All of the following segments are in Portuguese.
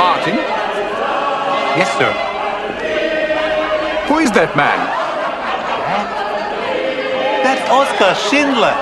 Martin? Yes, sir. Who is that man? That's Oskar Schindler.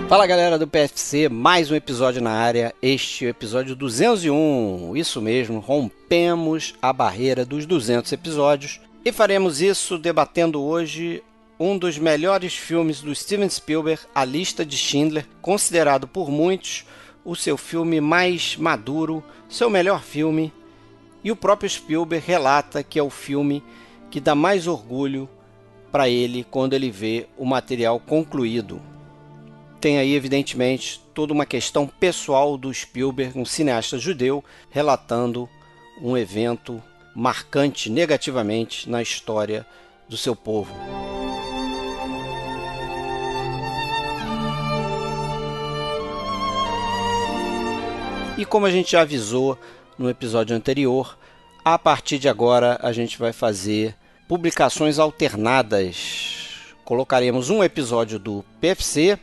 Fala galera do PFC, mais um episódio na área, este é o episódio 201, isso mesmo, rompemos a barreira dos 200 episódios e faremos isso debatendo hoje um dos melhores filmes do Steven Spielberg, A Lista de Schindler, considerado por muitos o seu filme mais maduro, seu melhor filme, e o próprio Spielberg relata que é o filme que dá mais orgulho para ele quando ele vê o material concluído. Tem aí, evidentemente, toda uma questão pessoal do Spielberg, um cineasta judeu, relatando um evento marcante negativamente na história do seu povo. E como a gente já avisou no episódio anterior, a partir de agora a gente vai fazer publicações alternadas. Colocaremos um episódio do PFC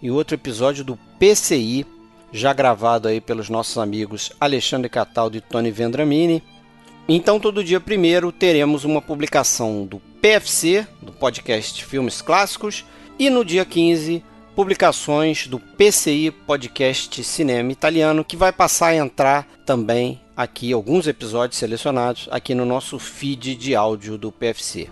e outro episódio do PCI, já gravado aí pelos nossos amigos Alexandre Cataldo e Tony Vendramini. Então, todo dia primeiro teremos uma publicação do PFC, do podcast Filmes Clássicos, e no dia 15, publicações do PCI, podcast Cinema Italiano, que vai passar a entrar também aqui, alguns episódios selecionados, aqui no nosso feed de áudio do PFC.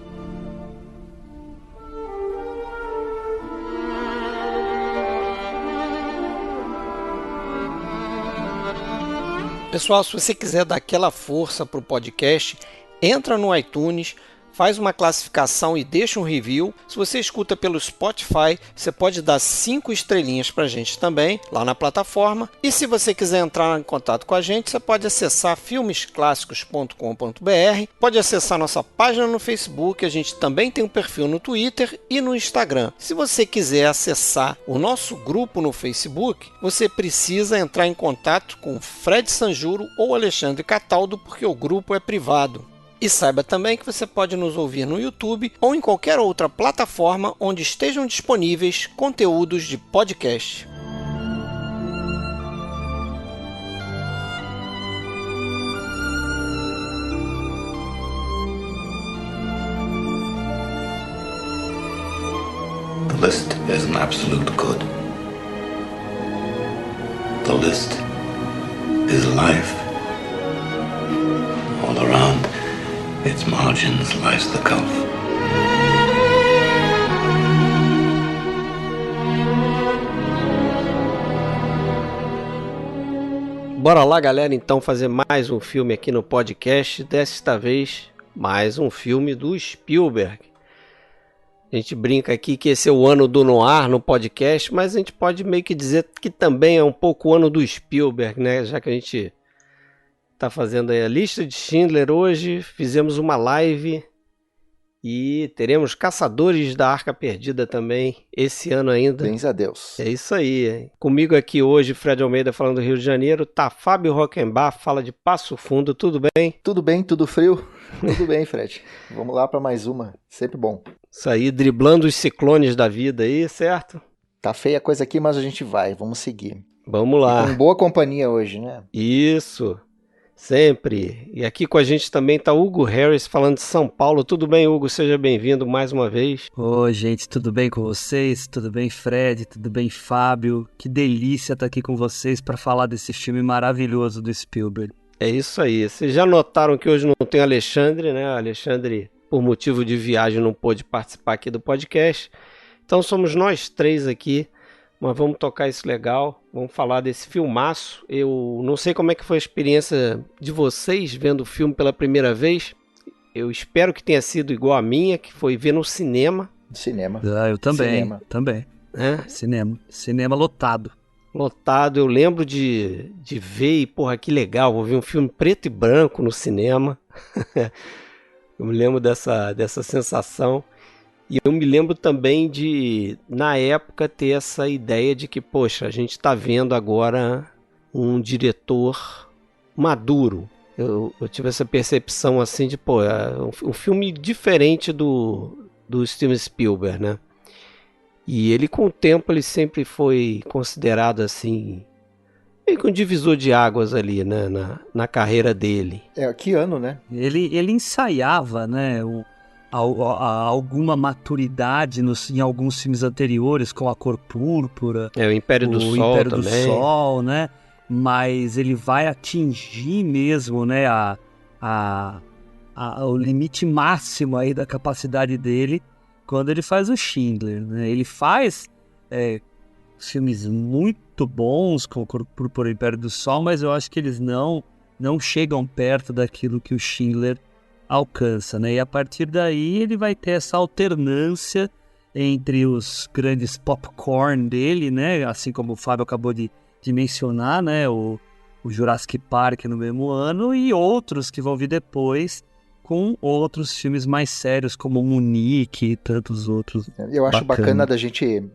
Pessoal, se você quiser dar aquela força para o podcast, entra no iTunes, faz uma classificação e deixa um review. Se você escuta pelo Spotify, você pode dar 5 estrelinhas para a gente também, lá na plataforma. E se você quiser entrar em contato com a gente, você pode acessar filmesclassicos.com.br, pode acessar nossa página no Facebook, a gente também tem um perfil no Twitter e no Instagram. Se você quiser acessar o nosso grupo no Facebook, você precisa entrar em contato com Fred Sanjuro ou Alexandre Cataldo, porque o grupo é privado. E saiba também que você pode nos ouvir no YouTube ou em qualquer outra plataforma onde estejam disponíveis conteúdos de podcast. The list is an absolute good. The list is life. All around its margins lies the gulf. Bora lá, galera, então fazer mais um filme aqui no podcast. Desta vez, mais um filme do Spielberg. A gente brinca aqui que esse é o ano do noir no podcast, mas a gente pode meio que dizer que também é um pouco o ano do Spielberg, né? Já que a gente tá fazendo aí a lista de Schindler hoje, fizemos uma live e teremos Caçadores da Arca Perdida também esse ano ainda. Bens a Deus. É isso aí. Comigo aqui hoje, Fred Almeida falando do Rio de Janeiro, tá Fábio Rockenbach, fala de Passo Fundo, tudo bem? Tudo bem, tudo frio? Tudo bem, Fred. Vamos lá para mais uma, sempre bom. Isso aí, driblando os ciclones da vida aí, certo? Tá feia a coisa aqui, mas a gente vai, vamos seguir. Vamos lá. E com boa companhia hoje, né? Isso. Sempre. E aqui com a gente também tá Hugo Harris falando de São Paulo. Tudo bem, Hugo? Seja bem-vindo mais uma vez. Oi, gente, tudo bem com vocês? Tudo bem, Fred? Tudo bem, Fábio? Que delícia estar aqui com vocês para falar desse filme maravilhoso do Spielberg. É isso aí. Vocês já notaram que hoje não tem Alexandre, né? Alexandre, por motivo de viagem, não pôde participar aqui do podcast. Então somos nós três aqui. Mas vamos tocar isso legal, vamos falar desse filmaço. Eu não sei como é que foi a experiência de vocês vendo o filme pela primeira vez. Eu espero que tenha sido igual a minha, que foi ver no cinema. Cinema. Ah, eu também, Cinema. também. É? Cinema lotado. Lotado, eu lembro de ver e, porra, que legal, vou ver um filme preto e branco no cinema. Eu me lembro dessa sensação. E eu me lembro também de, na época, ter essa ideia de que, poxa, a gente está vendo agora um diretor maduro. Eu tive essa percepção assim de, pô, é um filme diferente do Steven Spielberg, né? E ele, com o tempo, ele sempre foi considerado assim, meio que um divisor de águas ali, né, na carreira dele. Que ano, né? Ele ensaiava, né, alguma maturidade em alguns filmes anteriores, com A Cor Púrpura, o Império do Sol Império também. do Sol, né? Mas ele vai atingir mesmo, né, o limite máximo aí da capacidade dele quando ele faz o Schindler, né? Ele faz filmes muito bons com A Cor Púrpura e Império do Sol, mas eu acho que eles não chegam perto daquilo que o Schindler alcança, né? E a partir daí ele vai ter essa alternância entre os grandes popcorn dele, né? Assim como o Fábio acabou de mencionar, né? O Jurassic Park no mesmo ano, e outros que vão vir depois com outros filmes mais sérios, como Munique e tantos outros. Eu acho bacana da gente...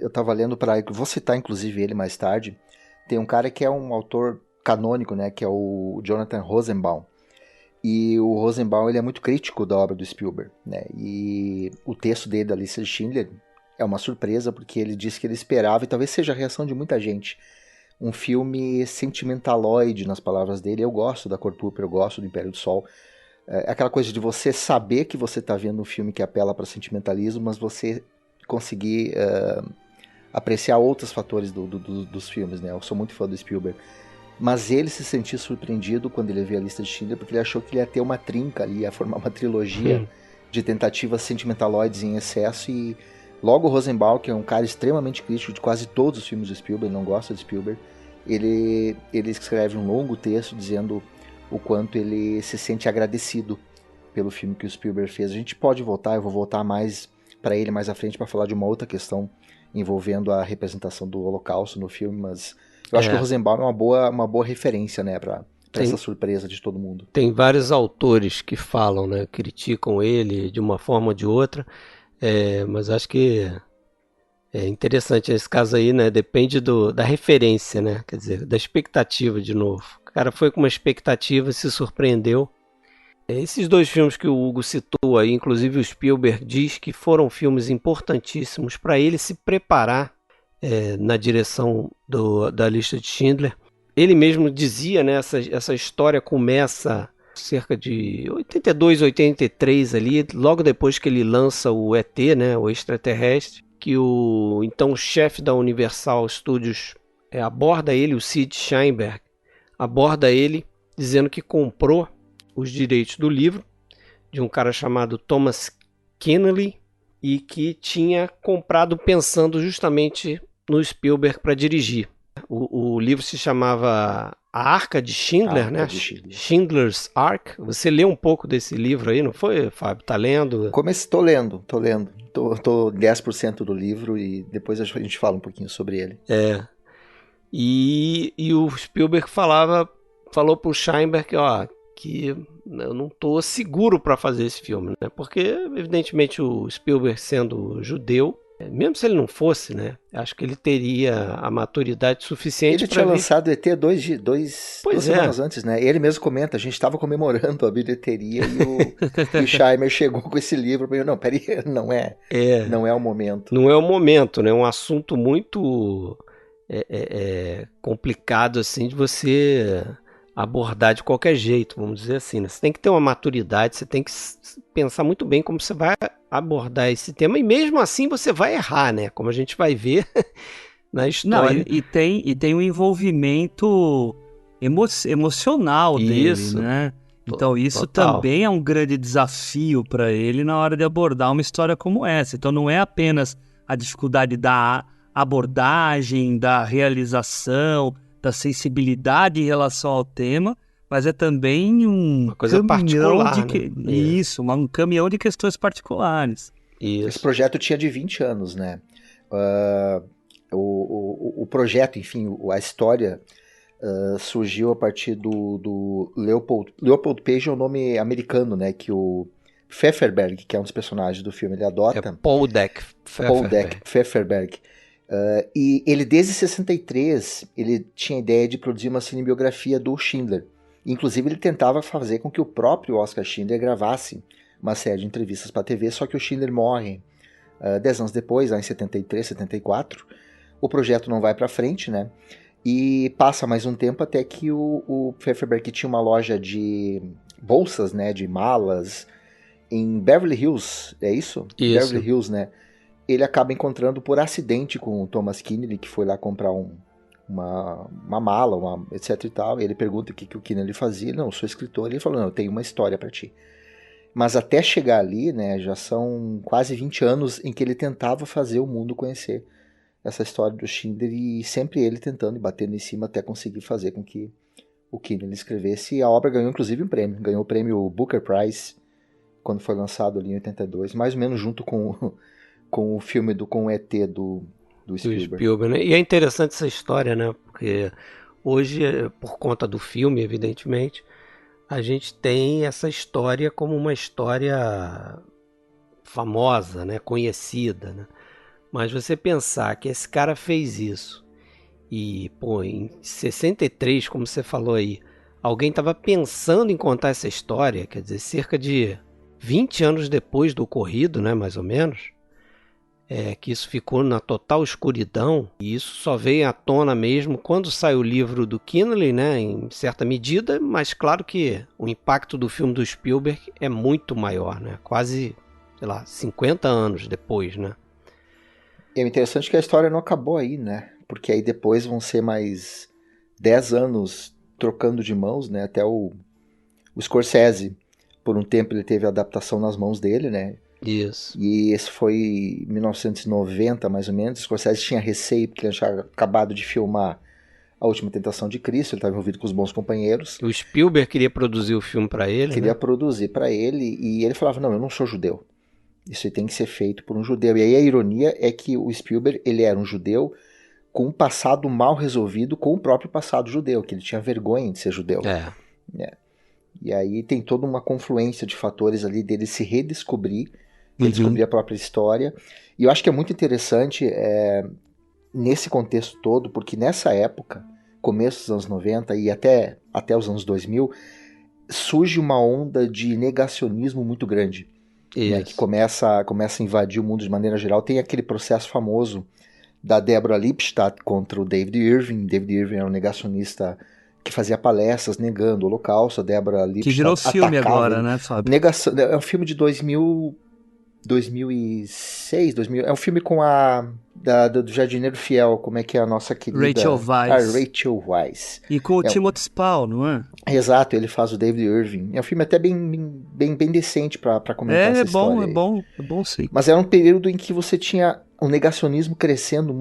eu tava lendo vou citar inclusive ele mais tarde. Tem um cara que é um autor canônico, né? Que é o Jonathan Rosenbaum. E o Rosenbaum, ele é muito crítico da obra do Spielberg, né? E o texto dele da lista de Schindler é uma surpresa, porque ele disse que ele esperava, e talvez seja a reação de muita gente, um filme sentimentaloide, nas palavras dele. Eu gosto da Cor Púrpura, eu gosto do Império do Sol. É aquela coisa de você saber que você está vendo um filme que apela para sentimentalismo, mas você conseguir apreciar outros fatores dos filmes, né? Eu sou muito fã do Spielberg. Mas ele se sentiu surpreendido quando ele viu a lista de Schindler, porque ele achou que ele ia ter uma trinca ali, ia formar uma trilogia de tentativas sentimentaloides em excesso. E logo o Rosenbaum, que é um cara extremamente crítico de quase todos os filmes do Spielberg, não gosta de Spielberg, ele escreve um longo texto dizendo o quanto ele se sente agradecido pelo filme que o Spielberg fez. A gente pode voltar, eu vou voltar mais para ele mais à frente para falar de uma outra questão envolvendo a representação do Holocausto no filme, mas eu acho que o Rosenbaum é uma boa referência, né, para essa surpresa de todo mundo. Tem vários autores que falam, né, criticam ele de uma forma ou de outra, mas acho que é interessante esse caso aí, né, depende da referência, né, quer dizer, da expectativa de novo. O cara foi com uma expectativa e se surpreendeu. Esses dois filmes que o Hugo citou aí, inclusive o Spielberg diz que foram filmes importantíssimos para ele se preparar na direção da lista de Schindler. Ele mesmo dizia, né, essa história começa cerca de 82, 83 ali, logo depois que ele lança o ET, né, o extraterrestre, que o então chefe da Universal Studios aborda ele, o Sid Sheinberg, aborda ele dizendo que comprou os direitos do livro de um cara chamado Thomas Keneally e que tinha comprado pensando justamente no Spielberg para dirigir. O livro se chamava A Arca de Schindler, né? Schindler's Ark. Você leu um pouco desse livro aí, não foi, Fábio? Tá lendo? Tô lendo. Tô 10% do livro e depois a gente fala um pouquinho sobre ele. E o Spielberg falou pro Sheinberg que eu não tô seguro para fazer esse filme, né? Porque, evidentemente, o Spielberg sendo judeu, mesmo se ele não fosse, né? Acho que ele teria a maturidade suficiente. Ele tinha lançado o ET duas semanas antes, né? Ele mesmo comenta, a gente estava comemorando a bilheteria e o Scheimer chegou com esse livro e falou, não, peraí, não é o momento. Não é o momento, né? É um assunto muito complicado, assim, de você abordar de qualquer jeito, vamos dizer assim, né? Você tem que ter uma maturidade, você tem que pensar muito bem como você vai abordar esse tema, e mesmo assim você vai errar, né? Como a gente vai ver na história. Não, e tem um envolvimento emocional dele, né? Então isso também é um grande desafio para ele na hora de abordar uma história como essa. Então não é apenas a dificuldade da abordagem, da realização, da sensibilidade em relação ao tema, mas é também uma coisa particular, né? Isso, um caminhão de questões particulares. Isso. Esse projeto tinha de 20 anos, né? O projeto, enfim, a história surgiu a partir do Leopold Page, é o nome americano, né? Que o Pfefferberg, que é um dos personagens do filme, ele adota. Paul Deck Pfefferberg. E ele, desde 63, ele tinha a ideia de produzir uma cinebiografia do Schindler. Inclusive, ele tentava fazer com que o próprio Oscar Schindler gravasse uma série de entrevistas para a TV, só que o Schindler morre 10 anos depois, lá em 73, 74. O projeto não vai para frente, né? E passa mais um tempo até que o Pfefferberg, que tinha uma loja de bolsas, né, de malas, em Beverly Hills, é isso? Isso. Beverly Hills, né? Ele acaba encontrando por acidente com o Thomas Keneally, que foi lá comprar uma mala, etc e tal. Ele pergunta o que o Keneally fazia. Não, eu sou escritor. Ele falou, não, eu tenho uma história para ti. Mas até chegar ali, né, já são quase 20 anos em que ele tentava fazer o mundo conhecer essa história do Schindler, e sempre ele tentando e batendo em cima até conseguir fazer com que o Keneally escrevesse. E a obra ganhou inclusive um prêmio. Ganhou o prêmio Booker Prize quando foi lançado ali em 82, mais ou menos junto com o filme com o ET do Spielberg. Né? E é interessante essa história, né? Porque hoje, por conta do filme, evidentemente, a gente tem essa história como uma história famosa, né? Conhecida, né? Mas você pensar que esse cara fez isso e, pô, em 63, como você falou aí, alguém estava pensando em contar essa história, quer dizer, cerca de 20 anos depois do ocorrido, né, mais ou menos, que isso ficou na total escuridão, e isso só veio à tona mesmo quando saiu o livro do Keneally, né, em certa medida, mas claro que o impacto do filme do Spielberg é muito maior, né, quase, sei lá, 50 anos depois, né. É interessante que a história não acabou aí, né, porque aí depois vão ser mais 10 anos trocando de mãos, né, até o Scorsese, por um tempo ele teve a adaptação nas mãos dele, né. Isso. E esse foi em 1990, mais ou menos. O Scorsese tinha receio porque ele tinha acabado de filmar A Última Tentação de Cristo, ele estava envolvido com Os Bons Companheiros. O Spielberg queria produzir o filme para ele, Queria né? produzir para ele, e ele falava, não, eu não sou judeu. Isso aí tem que ser feito por um judeu. E aí a ironia é que o Spielberg, ele era um judeu com um passado mal resolvido com o próprio passado judeu, que ele tinha vergonha de ser judeu. E aí tem toda uma confluência de fatores ali dele se redescobrir, redescobrir a própria história. E eu acho que é muito interessante nesse contexto todo, porque nessa época, começo dos anos 90 e até os anos 2000, surge uma onda de negacionismo muito grande, né, que começa a invadir o mundo de maneira geral. Tem aquele processo famoso da Deborah Lipstadt contra o David Irving. David Irving era um negacionista que fazia palestras negando o Holocausto. A Deborah Lipstadt que virou filme agora, né, Fábio? É um filme de 2006, 2000, é um filme com do Jardineiro Fiel, como é que é a nossa querida... Rachel Weisz. Rachel Weisz. E com o Timothy Spall, não é? Exato, ele faz o David Irving. É um filme até bem decente pra comentar essa história. É bom sim. Mas era um período em que você tinha um negacionismo crescendo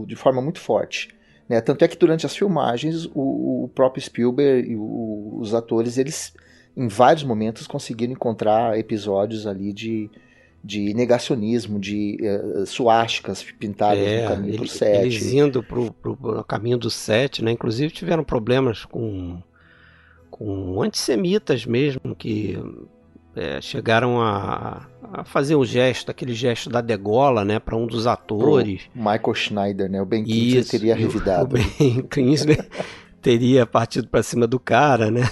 de forma muito forte, né? Tanto é que durante as filmagens, o próprio Spielberg e os atores, eles em vários momentos conseguiram encontrar episódios ali de negacionismo, de suásticas pintadas no caminho do set. Eles indo pro caminho do set, né? Inclusive tiveram problemas com antissemitas mesmo, que chegaram a fazer aquele gesto da degola, né, para um dos atores. Michael Schneider, né? O Ben Kingsley teria revidado. O Ben Kingsley teria partido para cima do cara, né?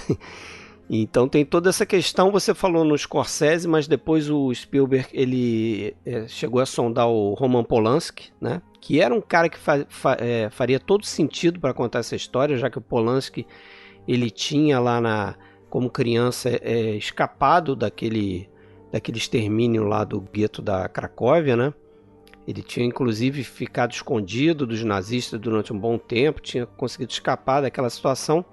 Então tem toda essa questão. Você falou no Scorsese, mas depois o Spielberg ele chegou a sondar o Roman Polanski, né? Que era um cara que faria todo sentido para contar essa história, já que o Polanski ele tinha lá como criança escapado daquele extermínio lá do gueto da Cracóvia, né? Ele tinha inclusive ficado escondido dos nazistas durante um bom tempo, tinha conseguido escapar daquela situação,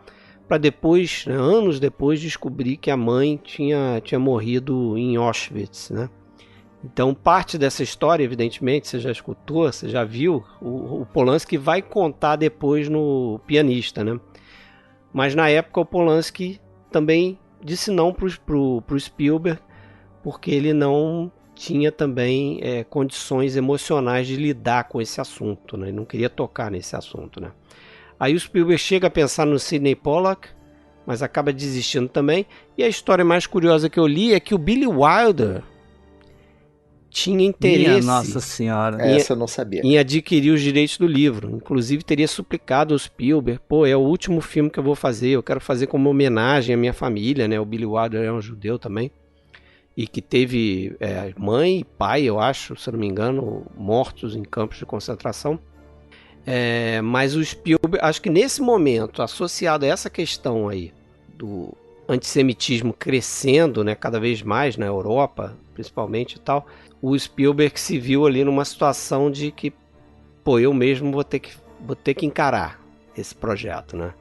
para depois, né, anos depois, descobrir que a mãe tinha morrido em Auschwitz, né? Então, parte dessa história, evidentemente, você já escutou, você já viu, o Polanski vai contar depois no Pianista, né? Mas na época o Polanski também disse não pro Spielberg, porque ele não tinha também condições emocionais de lidar com esse assunto, né? Ele não queria tocar nesse assunto, né? Aí o Spielberg chega a pensar no Sidney Pollack, mas acaba desistindo também. E a história mais curiosa que eu li é que o Billy Wilder tinha interesse Minha Nossa Senhora. Essa eu não sabia. em adquirir os direitos do livro. Inclusive teria suplicado ao Spielberg, pô, é o último filme que eu vou fazer, eu quero fazer como homenagem à minha família, né? O Billy Wilder é um judeu também, e que teve mãe e pai, eu acho, se eu não me engano, mortos em campos de concentração. Mas o Spielberg, acho que nesse momento, associado a essa questão aí do antissemitismo crescendo, né, cada vez mais na Europa, principalmente e tal, o Spielberg se viu ali numa situação de que, pô, eu mesmo vou ter que encarar esse projeto, né?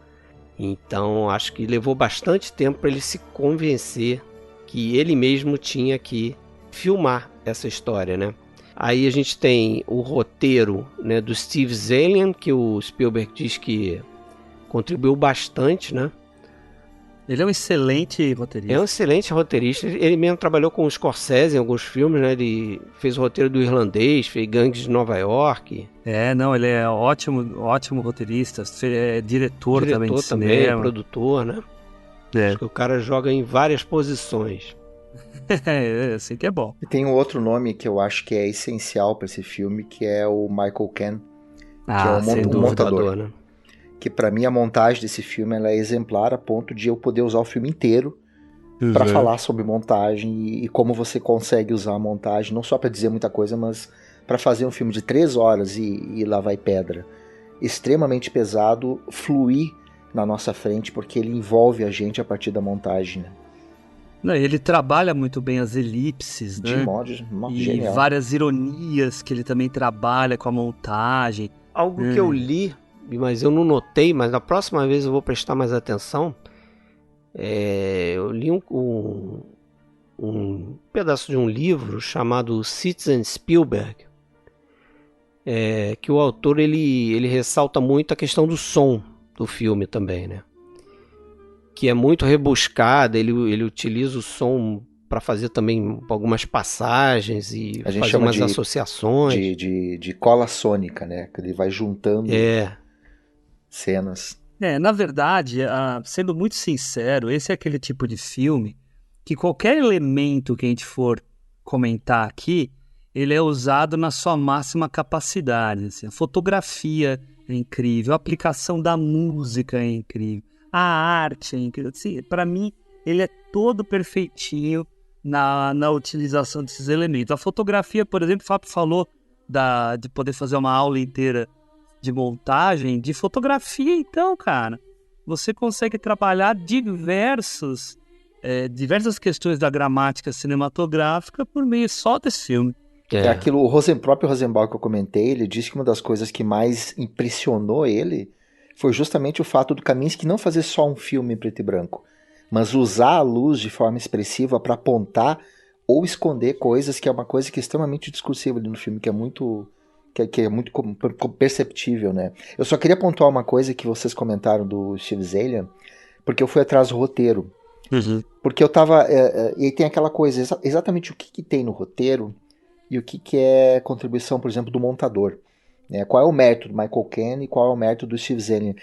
Então, acho que levou bastante tempo para ele se convencer que ele mesmo tinha que filmar essa história, né? Aí a gente tem o roteiro, né, do Steve Zaillian, que o Spielberg diz que contribuiu bastante, né? Ele é um excelente roteirista. É um excelente roteirista. Ele mesmo trabalhou com o Scorsese em alguns filmes, né? Ele fez o roteiro do Irlandês, fez Gangues de Nova York. Não, ele é ótimo roteirista, é diretor também de cinema. Produtor, né? Acho que o cara joga em várias posições. Assim que é bom. E tem um outro nome que eu acho que é essencial para esse filme, que é o Michael Caine, que é o montador, né? Que para mim a montagem desse filme ela é exemplar a ponto de eu poder usar o filme inteiro para falar sobre montagem e como você consegue usar a montagem, não só para dizer muita coisa, mas para fazer um filme de 3 horas e lá vai pedra. Extremamente pesado, fluir na nossa frente, porque ele envolve a gente a partir da montagem, né? Não, ele trabalha muito bem as elipses, né? De modo e genial. várias ironias que ele também trabalha com a montagem. Algo que eu li, mas eu não notei, mas na próxima vez eu vou prestar mais atenção. Eu li um pedaço de um livro chamado Citizen Spielberg, que o autor ele ressalta muito a questão do som do filme também, né? Que é muito rebuscada, ele utiliza o som para fazer também algumas passagens e a gente fazer chama umas associações. De cola sônica, né? Que ele vai juntando cenas. Na verdade, sendo muito sincero, esse é aquele tipo de filme que qualquer elemento que a gente for comentar aqui, ele é usado na sua máxima capacidade. Assim. A fotografia é incrível, a aplicação da música é incrível, a arte é incrível. Assim, para mim, ele é todo perfeitinho na utilização desses elementos. A fotografia, por exemplo, o Fábio falou de poder fazer uma aula inteira de montagem, de fotografia, então, cara, você consegue trabalhar diversas questões da gramática cinematográfica por meio só desse filme. Aquilo, o próprio Rosenbaum que eu comentei, ele disse que uma das coisas que mais impressionou ele foi justamente o fato do Kaminski não fazer só um filme em preto e branco, mas usar a luz de forma expressiva para apontar ou esconder coisas, que é uma coisa que é extremamente discursiva ali no filme, que é muito perceptível, né? Eu só queria pontuar uma coisa que vocês comentaram do Steve Zaillian, porque eu fui atrás do roteiro. Porque eu tava... e tem aquela coisa, exatamente o que tem no roteiro e o que é contribuição, por exemplo, do montador. Né? Qual é o mérito do Michael Caine e qual é o mérito do Steve Zaillian.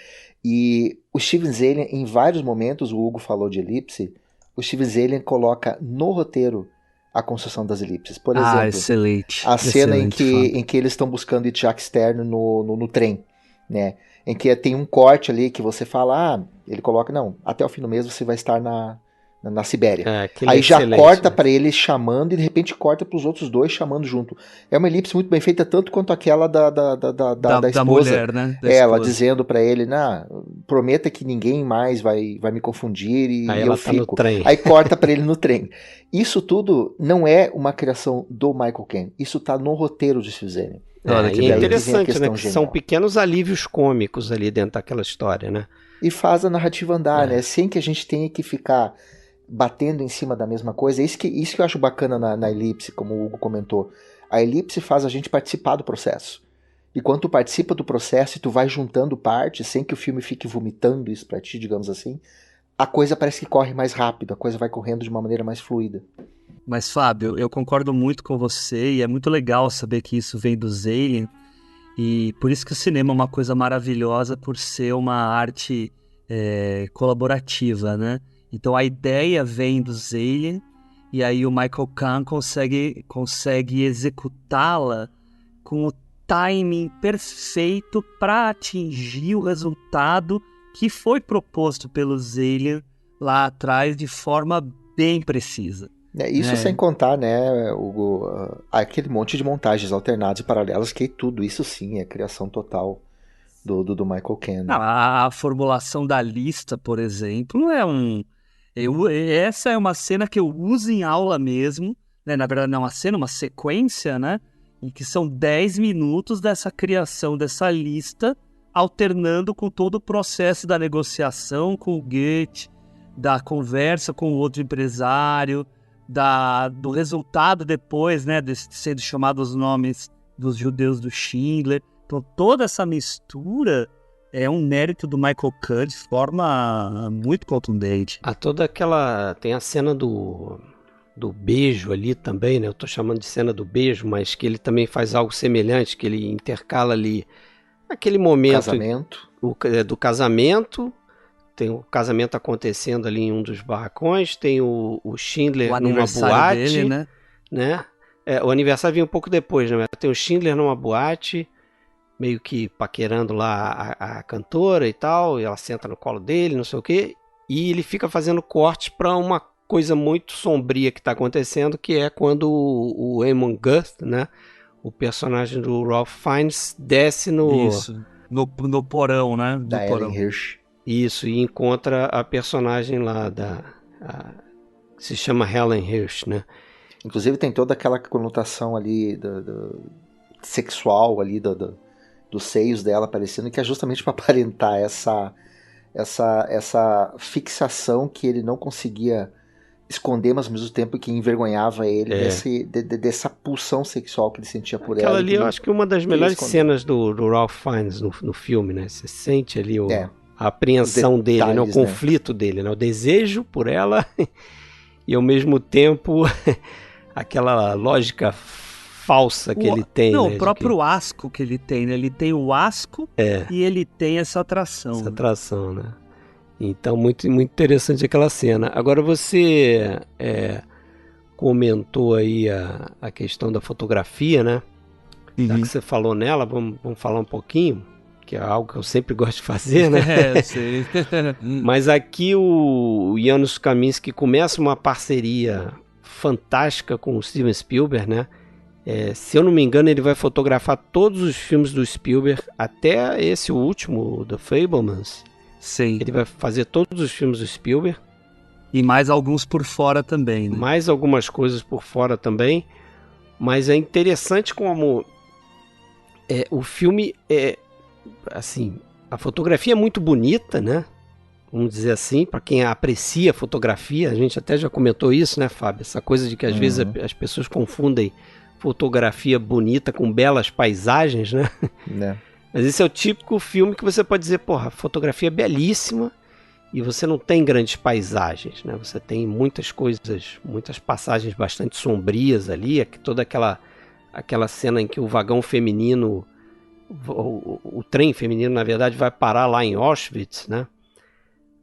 E o Steve Zaillian, em vários momentos, o Hugo falou de elipse, o Steve Zaillian coloca no roteiro a construção das elipses. Por exemplo, excelente. A cena em que eles estão buscando Itchak Stern no trem, né? Em que tem um corte ali que você fala, ele coloca, não, até o fim do mês você vai estar na Sibéria. Aí já corta para ele chamando e de repente corta para os outros dois chamando junto. É uma elipse muito bem feita, tanto quanto aquela da esposa. Mulher, né? Ela dizendo para ele, prometa que ninguém mais vai me confundir e aí eu ela fico. No trem. Aí corta para ele no trem. Isso tudo não é uma criação do Michael Caine. Isso tá no roteiro de Steve Zaillian. E é interessante, né? Que são pequenos alívios cômicos ali dentro daquela história, né? E faz a narrativa andar, né? Sem que a gente tenha que ficar batendo em cima da mesma coisa. Isso que eu acho bacana na elipse, como o Hugo comentou. A elipse faz a gente participar do processo. E quando tu participa do processo e tu vai juntando partes, sem que o filme fique vomitando isso pra ti, digamos assim, a coisa parece que corre mais rápido, a coisa vai correndo de uma maneira mais fluida. Mas, Fábio, eu concordo muito com você e é muito legal saber que isso vem do Zaillian. E por isso que o cinema é uma coisa maravilhosa, por ser uma arte colaborativa, né? Então a ideia vem do Zalian e aí o Michael Kahn consegue executá-la com o timing perfeito para atingir o resultado que foi proposto pelo Zalian lá atrás de forma bem precisa. Isso sem contar, né, aquele monte de montagens alternadas e paralelas, que tudo isso sim é criação total do Michael Kahn. Né? A formulação da lista, por exemplo, essa é uma cena que eu uso em aula mesmo, né? Na verdade não é uma cena, uma sequência, né? Em que são 10 minutos dessa criação dessa lista, alternando com todo o processo da negociação com o Goethe, da conversa com o outro empresário, do resultado depois, né, sendo chamados os nomes dos judeus do Schindler. Então toda essa mistura é um mérito do Michael Kahn de forma muito contundente. Tem a cena do beijo ali também, né? Eu tô chamando de cena do beijo, mas que ele também faz algo semelhante, que ele intercala ali aquele momento do casamento. Tem o casamento acontecendo ali em um dos barracões, tem o Schindler numa boate, dele, né? O aniversário vinha um pouco depois, né? Tem o Schindler numa boate, meio que paquerando lá a cantora e tal, e ela senta no colo dele, não sei o quê, e ele fica fazendo corte para uma coisa muito sombria que está acontecendo, que é quando o Eamon Gust, né? O personagem do Ralph Fiennes desce no porão, né? Da Ellen Hirsch. Isso, e encontra a personagem lá que se chama Helen Hirsch, né? Inclusive tem toda aquela conotação ali sexual ali dos seios dela aparecendo, que é justamente para aparentar essa fixação que ele não conseguia esconder, mas ao mesmo tempo que envergonhava ele dessa pulsão sexual que ele sentia por ela. Aquela ali eu acho que é uma das melhores cenas do Ralph Fiennes no filme, né? Você sente ali a apreensão dele, né? O conflito dele, né? O desejo por ela e ao mesmo tempo aquela lógica falsa que ele tem. Não, né? o próprio asco que ele tem, né? Ele tem o asco e ele tem essa atração. Essa atração, né? Então, muito, muito interessante aquela cena. Agora, você comentou aí a questão da fotografia, né? Já que você falou nela, vamos falar um pouquinho, que é algo que eu sempre gosto de fazer, né? Sei. Mas aqui o Janusz Kaminski começa uma parceria fantástica com o Steven Spielberg, né? Se eu não me engano, ele vai fotografar todos os filmes do Spielberg, até esse último, The Fabelmans. Sim. Ele vai fazer todos os filmes do Spielberg. E mais alguns por fora também, né? Mais algumas coisas por fora também. Mas é interessante como o filme assim, a fotografia é muito bonita, né? Vamos dizer assim, para quem aprecia a fotografia. A gente até já comentou isso, né, Fábio? Essa coisa de que às vezes as pessoas confundem fotografia bonita com belas paisagens, né? Mas esse é o típico filme que você pode dizer, porra, a fotografia é belíssima e você não tem grandes paisagens, né? Você tem muitas coisas, muitas passagens bastante sombrias ali, toda aquela cena em que o vagão feminino, o trem feminino, na verdade, vai parar lá em Auschwitz, né?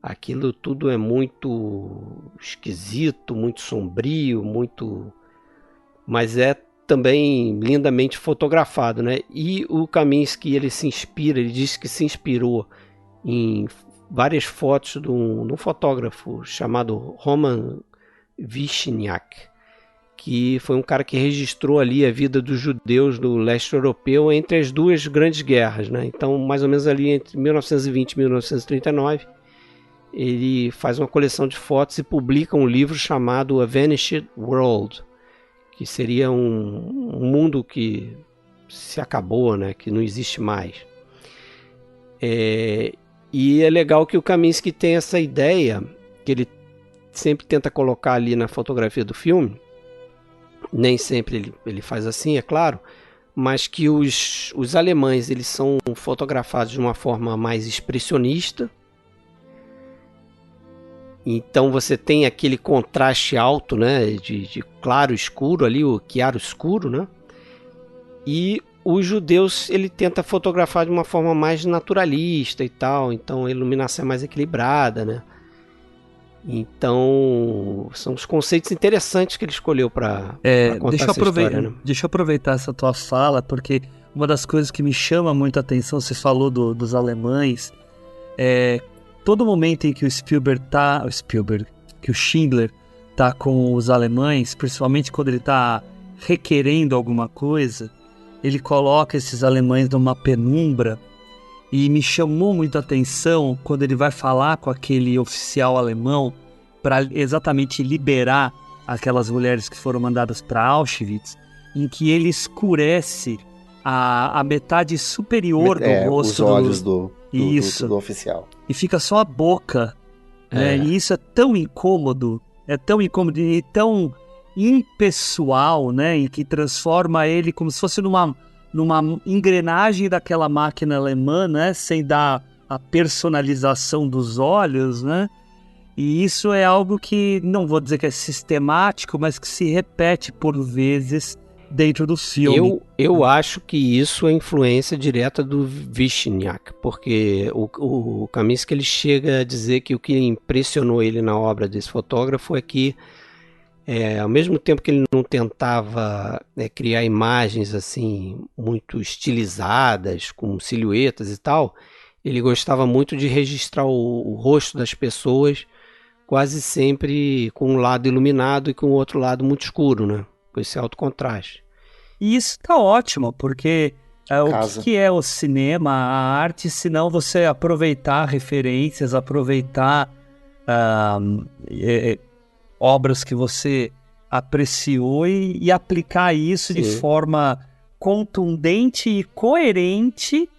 Aquilo tudo é muito esquisito, muito sombrio, mas é também lindamente fotografado, né? E o Kaminski, ele diz que se inspirou em várias fotos de um fotógrafo chamado Roman Vishniak, que foi um cara que registrou ali a vida dos judeus do leste europeu entre as duas grandes guerras, né? Então, mais ou menos ali entre 1920 e 1939, ele faz uma coleção de fotos e publica um livro chamado A Vanished World, que seria um mundo que se acabou, né? Que não existe mais. E é legal que o Kaminski tem essa ideia, que ele sempre tenta colocar ali na fotografia do filme, nem sempre ele faz assim, é claro, mas que os alemães eles são fotografados de uma forma mais expressionista. Então você tem aquele contraste alto, né, de claro e escuro ali, o chiaro escuro, né? E os judeus, ele tenta fotografar de uma forma mais naturalista e tal, então a iluminação é mais equilibrada, né? Então, são os conceitos interessantes que ele escolheu para contar essa história, né? Deixa eu aproveitar essa tua fala, porque uma das coisas que me chama muito a atenção, você falou dos alemães, todo momento em que que o Schindler tá com os alemães, principalmente quando ele tá requerendo alguma coisa, ele coloca esses alemães numa penumbra, e me chamou muito a atenção quando ele vai falar com aquele oficial alemão para exatamente liberar aquelas mulheres que foram mandadas para Auschwitz, em que ele escurece a metade superior do rosto. Os olhos do oficial. E fica só a boca. Né? E isso é tão incômodo e tão impessoal, né? E que transforma ele como se fosse numa engrenagem daquela máquina alemã, né? Sem dar a personalização dos olhos, né? E isso é algo que, não vou dizer que é sistemático, mas que se repete por vezes dentro do filme. Eu acho que isso é influência direta do Vishniac, porque o Kaminski, ele chega a dizer que o que impressionou ele na obra desse fotógrafo é que, ao mesmo tempo que ele não tentava criar imagens assim muito estilizadas, com silhuetas e tal, ele gostava muito de registrar o rosto das pessoas, quase sempre com um lado iluminado e com o outro lado muito escuro, né? Com esse alto contraste. E isso tá ótimo, porque o que é o cinema, a arte, se não você aproveitar referências, aproveitar obras que você apreciou e aplicar isso de forma contundente e coerente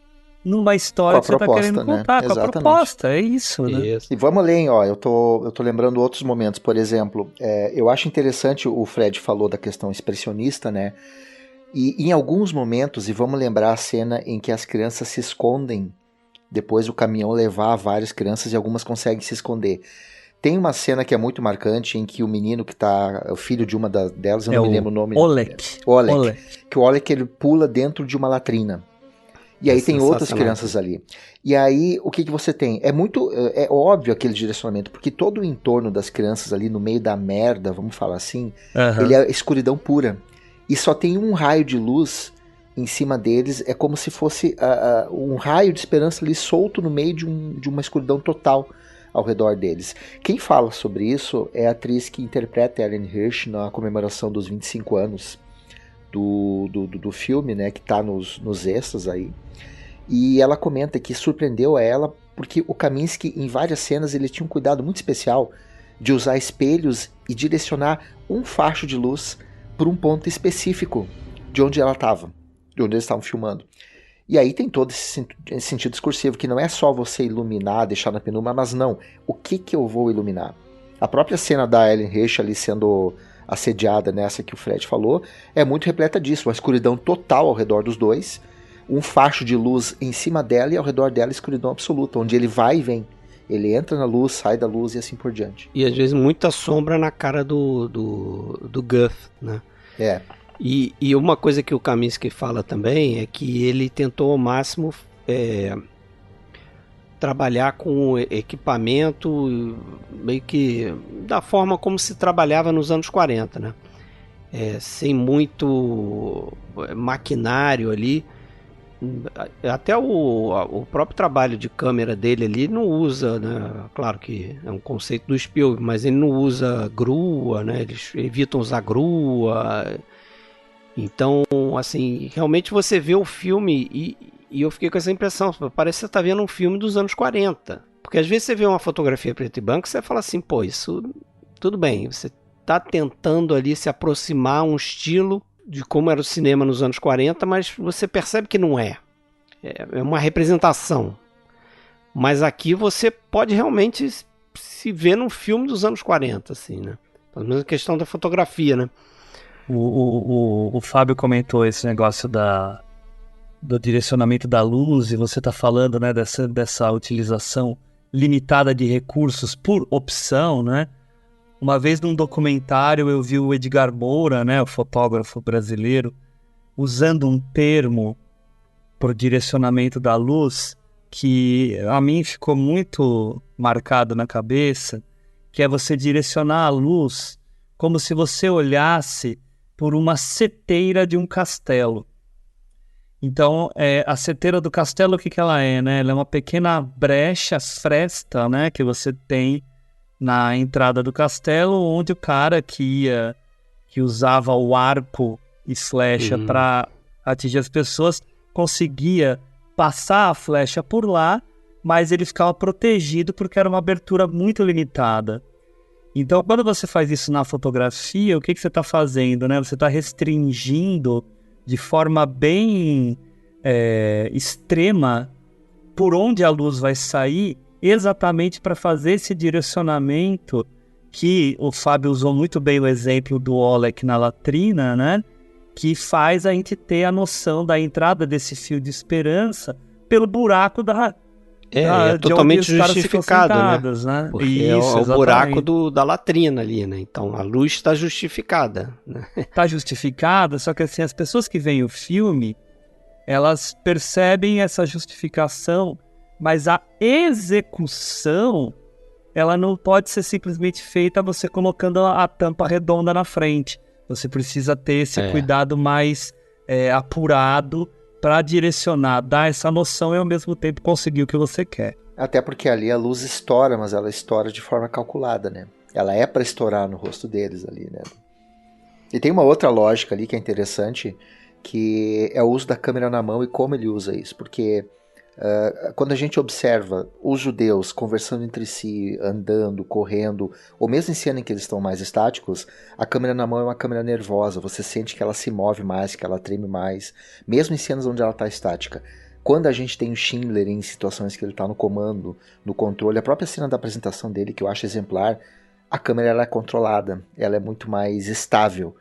numa história que você está querendo contar, né? Com a proposta, é isso, né? E vamos além, ó, eu tô lembrando outros momentos, por exemplo, eu acho interessante, o Fred falou da questão expressionista, né? E em alguns momentos, e vamos lembrar a cena em que as crianças se escondem, depois do caminhão levar várias crianças e algumas conseguem se esconder. Tem uma cena que é muito marcante em que o menino que tá, o filho de uma delas, eu não me lembro o nome. Olek. Que o Olek, ele pula dentro de uma latrina. E aí tem outras crianças ali. E aí, o que você tem? É óbvio aquele direcionamento, porque todo o entorno das crianças ali, no meio da merda, vamos falar assim, ele é escuridão pura. E só tem um raio de luz em cima deles, é como se fosse um raio de esperança ali solto no meio de uma escuridão total ao redor deles. Quem fala sobre isso é a atriz que interpreta Ellen Hirsch na comemoração dos 25 anos do filme, né, que tá nos extras aí. E ela comenta que surpreendeu a ela porque o Kaminski, em várias cenas, ele tinha um cuidado muito especial de usar espelhos e direcionar um facho de luz por um ponto específico de onde ela estava, de onde eles estavam filmando. E aí tem todo esse sentido discursivo, que não é só você iluminar, deixar na penumbra, mas não, o que eu vou iluminar? A própria cena da Ellen Hirsch ali sendo assediada, nessa que o Fred falou, é muito repleta disso, uma escuridão total ao redor dos dois, um facho de luz em cima dela e ao redor dela escuridão absoluta, onde ele vai e vem. Ele entra na luz, sai da luz e assim por diante. E às vezes muita sombra na cara do Guth, né? E uma coisa que o Kaminski fala também é que ele tentou ao máximo trabalhar com equipamento meio que da forma como se trabalhava nos anos 40, né? Sem muito maquinário ali. Até o próprio trabalho de câmera dele ali não usa, né? Claro que é um conceito do Spielberg, mas ele não usa grua, né? Eles evitam usar grua. Então, assim, realmente você vê o filme e eu fiquei com essa impressão, parece que você está vendo um filme dos anos 40. Porque às vezes você vê uma fotografia preto e branco e você fala assim, pô, isso tudo bem, você está tentando ali se aproximar um estilo de como era o cinema nos anos 40, mas você percebe que não é. É uma representação. Mas aqui você pode realmente se ver num filme dos anos 40, assim, né? Pelo menos a questão da fotografia, né? O Fábio comentou esse negócio do direcionamento da luz, e você está falando, né, dessa utilização limitada de recursos por opção, né? Uma vez num documentário eu vi o Edgar Moura, né, o fotógrafo brasileiro, usando um termo para o direcionamento da luz que a mim ficou muito marcado na cabeça, que é você direcionar a luz como se você olhasse por uma seteira de um castelo. Então, a seteira do castelo, o que que ela é, né? Ela é uma pequena brecha, fresta, né, que você tem na entrada do castelo, onde o cara que usava o arco e flecha para atingir as pessoas conseguia passar a flecha por lá, mas ele ficava protegido porque era uma abertura muito limitada. Então, quando você faz isso na fotografia, o que você está fazendo, né? Você está restringindo de forma bem extrema por onde a luz vai sair, exatamente para fazer esse direcionamento que o Fábio usou muito bem o exemplo do Oleg na latrina, né? Que faz a gente ter a noção da entrada desse fio de esperança pelo buraco é totalmente justificado, né? Porque Isso, é o buraco da latrina ali, né? Então a luz está justificada, né? Está justificada, só que assim, as pessoas que veem o filme, elas percebem essa justificação, mas a execução, ela não pode ser simplesmente feita você colocando a tampa redonda na frente. Você precisa ter esse cuidado mais apurado para direcionar, dar essa noção e ao mesmo tempo conseguir o que você quer. Até porque ali a luz estoura, mas ela estoura de forma calculada, né? Ela é para estourar no rosto deles ali, né? E tem uma outra lógica ali que é interessante, que é o uso da câmera na mão e como ele usa isso, porque quando a gente observa os judeus conversando entre si, andando, correndo, ou mesmo em cena em que eles estão mais estáticos, a câmera na mão é uma câmera nervosa, você sente que ela se move mais, que ela treme mais, mesmo em cenas onde ela está estática. Quando a gente tem o Schindler em situações que ele está no comando, no controle, a própria cena da apresentação dele, que eu acho exemplar, a câmera ela é controlada, ela é muito mais estável.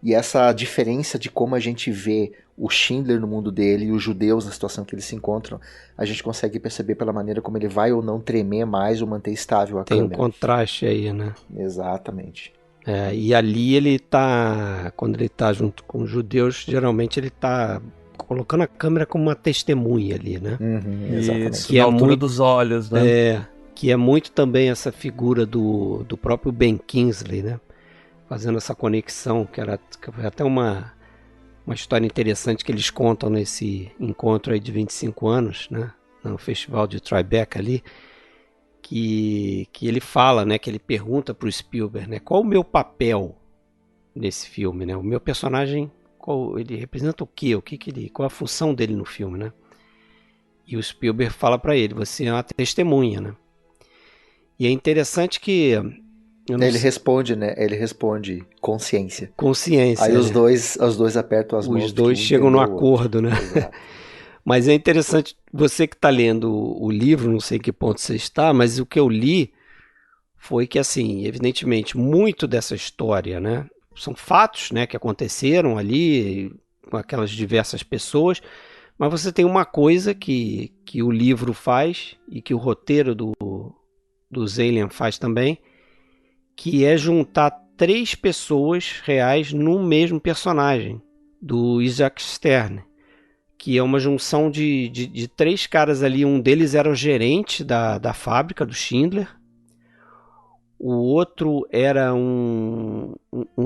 E essa diferença de como a gente vê o Schindler no mundo dele e os judeus na situação que eles se encontram, a gente consegue perceber pela maneira como ele vai ou não tremer mais ou manter estável a câmera. Tem um contraste aí, né? Exatamente. E ali ele tá, quando ele tá junto com os judeus, geralmente ele tá colocando a câmera como uma testemunha ali, né? Exatamente. Isso, na altura dos olhos, né? Que é muito também essa figura do próprio Ben Kingsley, né? Fazendo essa conexão, que foi até uma história interessante que eles contam nesse encontro aí de 25 anos, né? No festival de Tribeca ali, que ele fala, né? Que ele pergunta para o Spielberg, né? Qual o meu papel nesse filme, né? O meu personagem, ele representa o quê? Qual a função dele no filme, né? E o Spielberg fala para ele, você é uma testemunha, né? E é interessante que ele responde, né? Ele responde consciência. Consciência. Aí os dois apertam as mãos. Os dois chegam no acordo, né? Exato. Mas é interessante, você que está lendo o livro, não sei em que ponto você está, mas o que eu li foi que, assim, evidentemente, muito dessa história, né? São fatos, né, que aconteceram ali com aquelas diversas pessoas, mas você tem uma coisa que o livro faz e que o roteiro do Saliern faz também, que é juntar 3 pessoas reais no mesmo personagem, do Isaac Stern, que é uma junção de 3 caras ali. Um deles era o gerente da fábrica do Schindler, o outro era um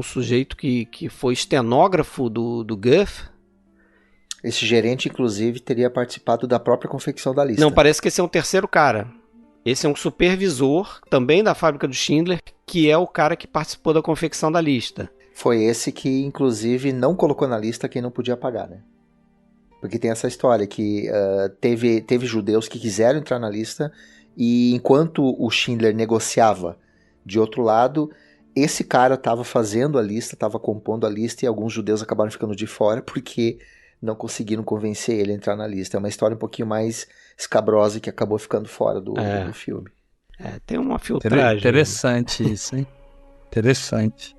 sujeito que foi estenógrafo do Goethe. Esse gerente, inclusive, teria participado da própria confecção da lista. Não, parece que esse é um terceiro cara. Esse é um supervisor, também da fábrica do Schindler, que é o cara que participou da confecção da lista. Foi esse que, inclusive, não colocou na lista quem não podia pagar, né? Porque tem essa história que teve judeus que quiseram entrar na lista e enquanto o Schindler negociava de outro lado, esse cara estava fazendo a lista, estava compondo a lista e alguns judeus acabaram ficando de fora porque não conseguiram convencer ele a entrar na lista. É uma história um pouquinho mais escabrosa que acabou ficando fora do filme. Tem uma filtragem. Interessante isso, hein? Interessante.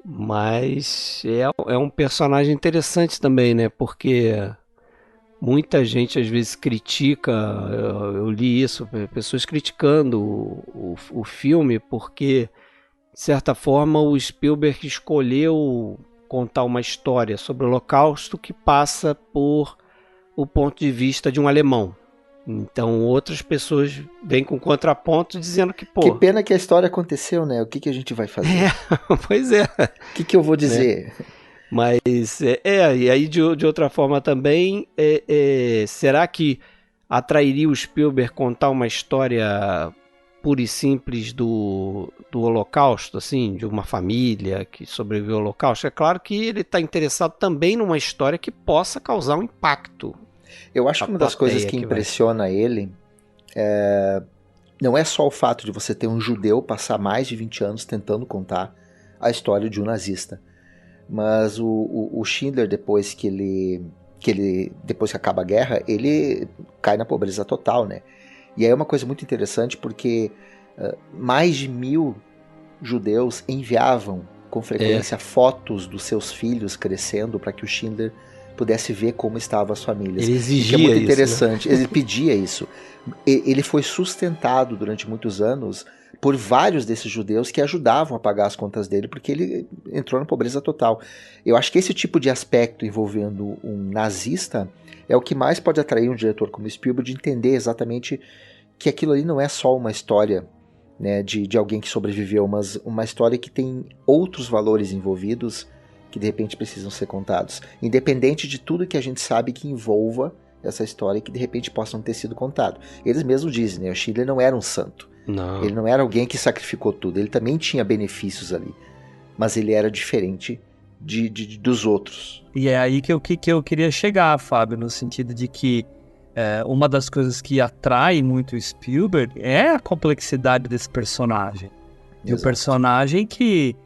Mas é um personagem interessante também, né? Porque muita gente às vezes critica, eu li isso, pessoas criticando o filme porque, de certa forma, o Spielberg escolheu contar uma história sobre o Holocausto que passa por o ponto de vista de um alemão. Então outras pessoas vêm com contraponto dizendo que, pô... Que pena que a história aconteceu, né? O que a gente vai fazer? Pois é. O que eu vou dizer? Mas, e aí de outra forma também, será que atrairia o Spielberg contar uma história pura e simples do Holocausto, assim, de uma família que sobreviveu ao Holocausto? É claro que ele está interessado também numa história que possa causar um impacto. Eu acho que uma das coisas que impressiona ele não é só o fato de você ter um judeu passar mais de 20 anos tentando contar a história de um nazista, mas o Schindler, depois que acaba a guerra, ele cai na pobreza total, né? E aí é uma coisa muito interessante porque mais de 1000 judeus enviavam com frequência fotos dos seus filhos crescendo para que o Schindler pudesse ver como estavam as famílias. Ele exigia isso, é muito isso, interessante. Né? Ele pedia isso. Ele foi sustentado durante muitos anos por vários desses judeus que ajudavam a pagar as contas dele, porque ele entrou na pobreza total. Eu acho que esse tipo de aspecto envolvendo um nazista é o que mais pode atrair um diretor como Spielberg de entender exatamente que aquilo ali não é só uma história, né, de alguém que sobreviveu, mas uma história que tem outros valores envolvidos que de repente precisam ser contados, independente de tudo que a gente sabe que envolva essa história que de repente possa não ter sido contado. Eles mesmos dizem, né, o Schindler não era um santo. Não. Ele não era alguém que sacrificou tudo, ele também tinha benefícios ali, mas ele era diferente dos outros. E é aí que eu queria chegar, Fábio, no sentido de que uma das coisas que atrai muito o Spielberg é a complexidade desse personagem. E o personagem que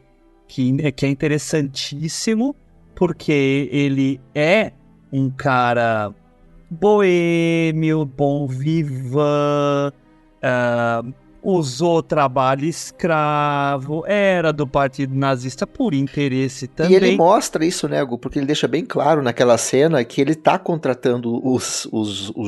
é interessantíssimo, porque ele é um cara boêmio, bom vivan, usou trabalho escravo, era do partido nazista por interesse também. E ele mostra isso, né, Gu? Porque ele deixa bem claro naquela cena que ele tá contratando os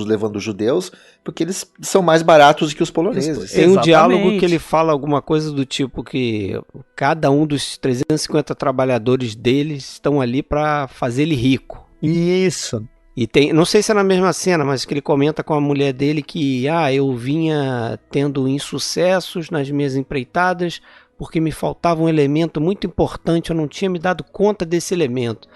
levando judeus porque eles são mais baratos que os poloneses. Tem um diálogo que ele fala alguma coisa do tipo que cada um dos 350 trabalhadores deles estão ali para fazer ele rico. Isso. E tem, não sei se é na mesma cena, mas que ele comenta com a mulher dele que eu vinha tendo insucessos nas minhas empreitadas porque me faltava um elemento muito importante, eu não tinha me dado conta desse elemento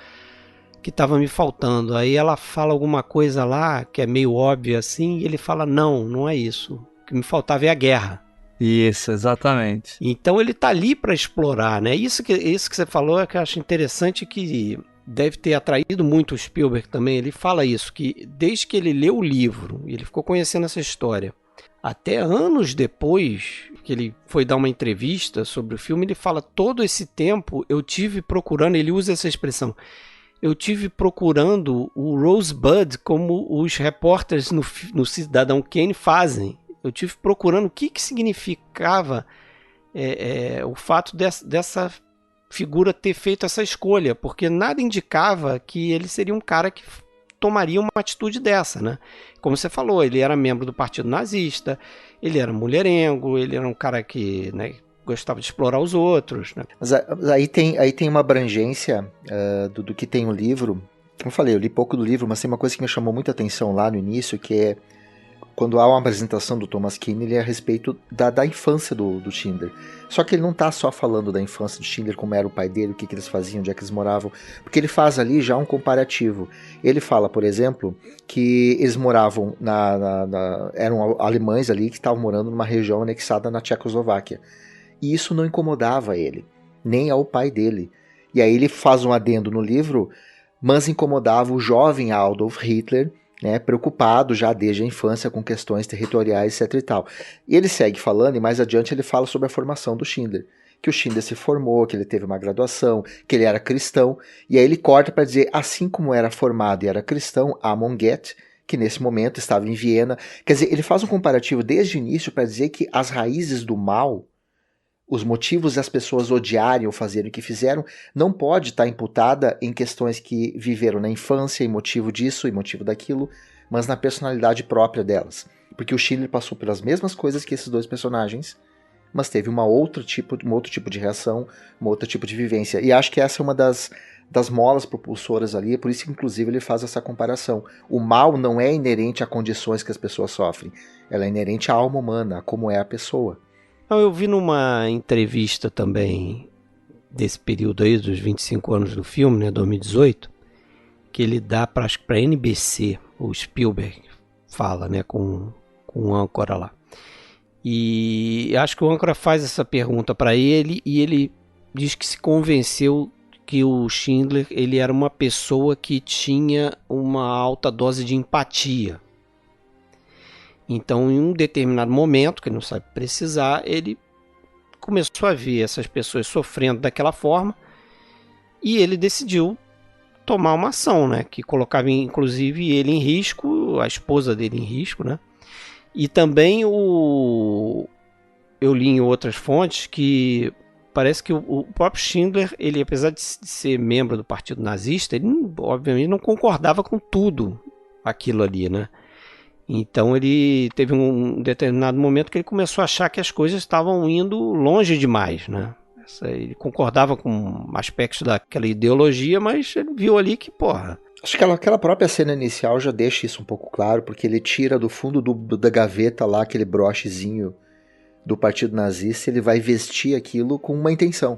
que estava me faltando. Aí ela fala alguma coisa lá que é meio óbvia assim, e ele fala, não é isso, o que me faltava é a guerra. Isso, exatamente. Então ele tá ali para explorar, né? Isso que você falou é que eu acho interessante, que deve ter atraído muito o Spielberg também. Ele fala isso, que desde que ele leu o livro, ele ficou conhecendo essa história, até anos depois que ele foi dar uma entrevista sobre o filme, ele fala, todo esse tempo eu tive procurando, ele usa essa expressão, eu tive procurando o Rosebud como os repórteres no Cidadão Kane fazem. Eu tive procurando o que significava o fato dessa figura ter feito essa escolha, porque nada indicava que ele seria um cara que tomaria uma atitude dessa, né? Como você falou, ele era membro do partido nazista, ele era mulherengo, ele era um cara que, né, gostava de explorar os outros, né? Mas aí tem uma abrangência do que tem o livro. Como eu falei, eu li pouco do livro, mas tem uma coisa que me chamou muita atenção lá no início, que é quando há uma apresentação do Thomas Keane, ele é a respeito da infância do Schindler. Só que ele não está só falando da infância do Schindler, como era o pai dele, o que eles faziam, onde é que eles moravam, porque ele faz ali já um comparativo. Ele fala, por exemplo, que eles moravam eram alemães ali que estavam morando numa região anexada na Tchecoslováquia. E isso não incomodava ele, nem ao pai dele. E aí ele faz um adendo no livro, mas incomodava o jovem Adolf Hitler, né, preocupado já desde a infância com questões territoriais, etc e tal. E ele segue falando, e mais adiante ele fala sobre a formação do Schindler, que o Schindler se formou, que ele teve uma graduação, que ele era cristão, e aí ele corta para dizer, assim como era formado e era cristão, Amon Goeth, que nesse momento estava em Viena. Quer dizer, ele faz um comparativo desde o início para dizer que as raízes do mal, os motivos das pessoas odiarem ou fazerem o que fizeram, não pode estar imputada em questões que viveram na infância, e motivo disso e motivo daquilo, mas na personalidade própria delas. Porque o Schindler passou pelas mesmas coisas que esses dois personagens, mas teve um outro tipo de reação, um outro tipo de vivência. E acho que essa é uma das das molas propulsoras ali, é por isso que inclusive ele faz essa comparação. O mal não é inerente a condições que as pessoas sofrem, ela é inerente à alma humana, a como é a pessoa. Eu vi numa entrevista também desse período aí, dos 25 anos do filme, né, 2018, que ele dá para a NBC, o Spielberg fala, né, com o âncora lá. E acho que o âncora faz essa pergunta para ele e ele diz que se convenceu que o Schindler ele era uma pessoa que tinha uma alta dose de empatia. Então, em um determinado momento, que ele não sabe precisar, ele começou a ver essas pessoas sofrendo daquela forma e ele decidiu tomar uma ação, né, que colocava inclusive ele em risco, a esposa dele em risco, né? E também eu li em outras fontes que parece que o próprio Schindler, ele apesar de ser membro do partido nazista, ele obviamente não concordava com tudo aquilo ali, né? Então ele teve um determinado momento que ele começou a achar que as coisas estavam indo longe demais, né? Ele concordava com aspectos daquela ideologia, mas ele viu ali que, porra... Acho que aquela própria cena inicial já deixa isso um pouco claro, porque ele tira do fundo da gaveta lá aquele brochezinho do partido nazista, ele vai vestir aquilo com uma intenção.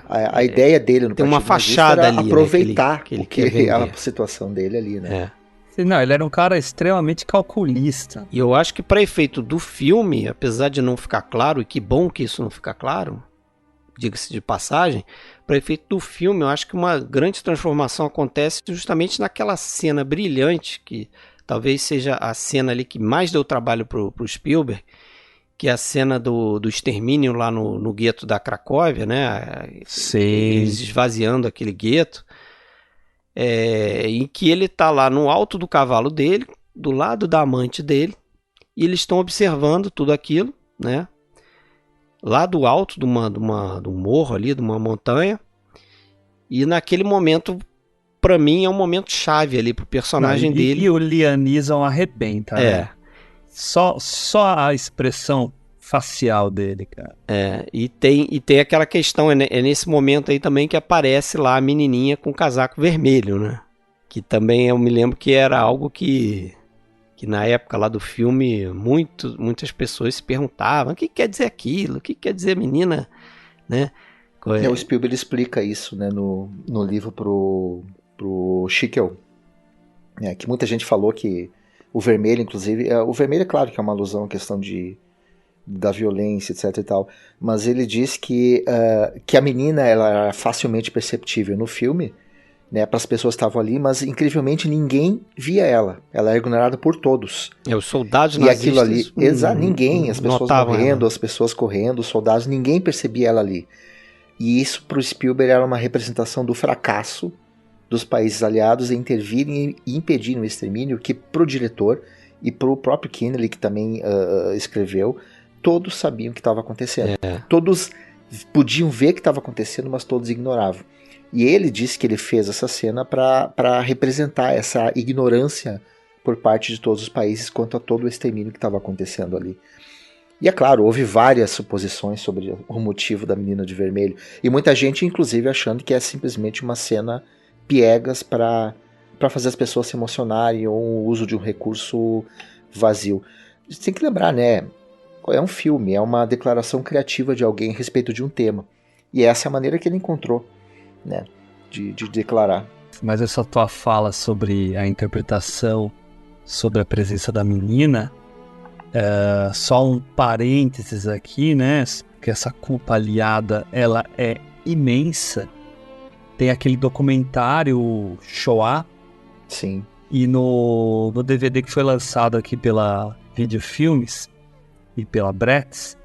A ideia dele no tem partido uma fachada nazista era ali, aproveitar né, que ele quer vender. a situação dele ali, né? Não, ele era um cara extremamente calculista. E eu acho que para efeito do filme, apesar de não ficar claro, e que bom que isso não fica claro, diga-se de passagem, para efeito do filme, eu acho que uma grande transformação acontece justamente naquela cena brilhante, que talvez seja a cena ali que mais deu trabalho pro Spielberg, que é a cena do extermínio lá no gueto da Cracóvia, né? Sim. Eles esvaziando aquele gueto, em que ele tá lá no alto do cavalo dele, do lado da amante dele, e eles estão observando tudo aquilo, né? Lá do alto de um morro ali, de uma montanha. E naquele momento, pra mim, é um momento chave ali pro personagem dele. E o Liam Neeson arrebenta, né? Só a expressão facial dele, cara. E tem aquela questão, é nesse momento aí também que aparece lá a menininha com o casaco vermelho, né? Que também eu me lembro que era algo que na época lá do filme, muitas pessoas se perguntavam o que quer dizer aquilo, o que quer dizer menina, né? O Spielberg explica isso, né, no livro pro Schickel, que muita gente falou que o vermelho, inclusive, o vermelho é claro que é uma alusão à questão da violência, etc e tal, mas ele diz que a menina ela era facilmente perceptível no filme, né, para as pessoas que estavam ali, mas incrivelmente ninguém via ela. Ela era ignorada por todos. Os soldados nazistas. E aquilo ali, ninguém, as pessoas morrendo, ela. As pessoas correndo, os soldados, ninguém percebia ela ali. E isso para o Spielberg era uma representação do fracasso dos países aliados em intervirem e impedirem o extermínio, que para o diretor e para o próprio Kinney, que também escreveu, todos sabiam o que estava acontecendo. Todos podiam ver o que estava acontecendo, mas todos ignoravam. E ele disse que ele fez essa cena para representar essa ignorância por parte de todos os países quanto a todo o extermínio que estava acontecendo ali. E é claro, houve várias suposições sobre o motivo da menina de vermelho. E muita gente, inclusive, achando que é simplesmente uma cena piegas para fazer as pessoas se emocionarem ou o uso de um recurso vazio. A gente tem que lembrar, né? É um filme, é uma declaração criativa de alguém a respeito de um tema. E essa é a maneira que ele encontrou, né, de declarar. Mas essa tua fala sobre a interpretação, sobre a presença da menina, só um parênteses aqui, né, que essa culpa aliada, ela é imensa. Tem aquele documentário Shoah. Sim. E no DVD que foi lançado aqui pela Videofilmes e pela Bretz,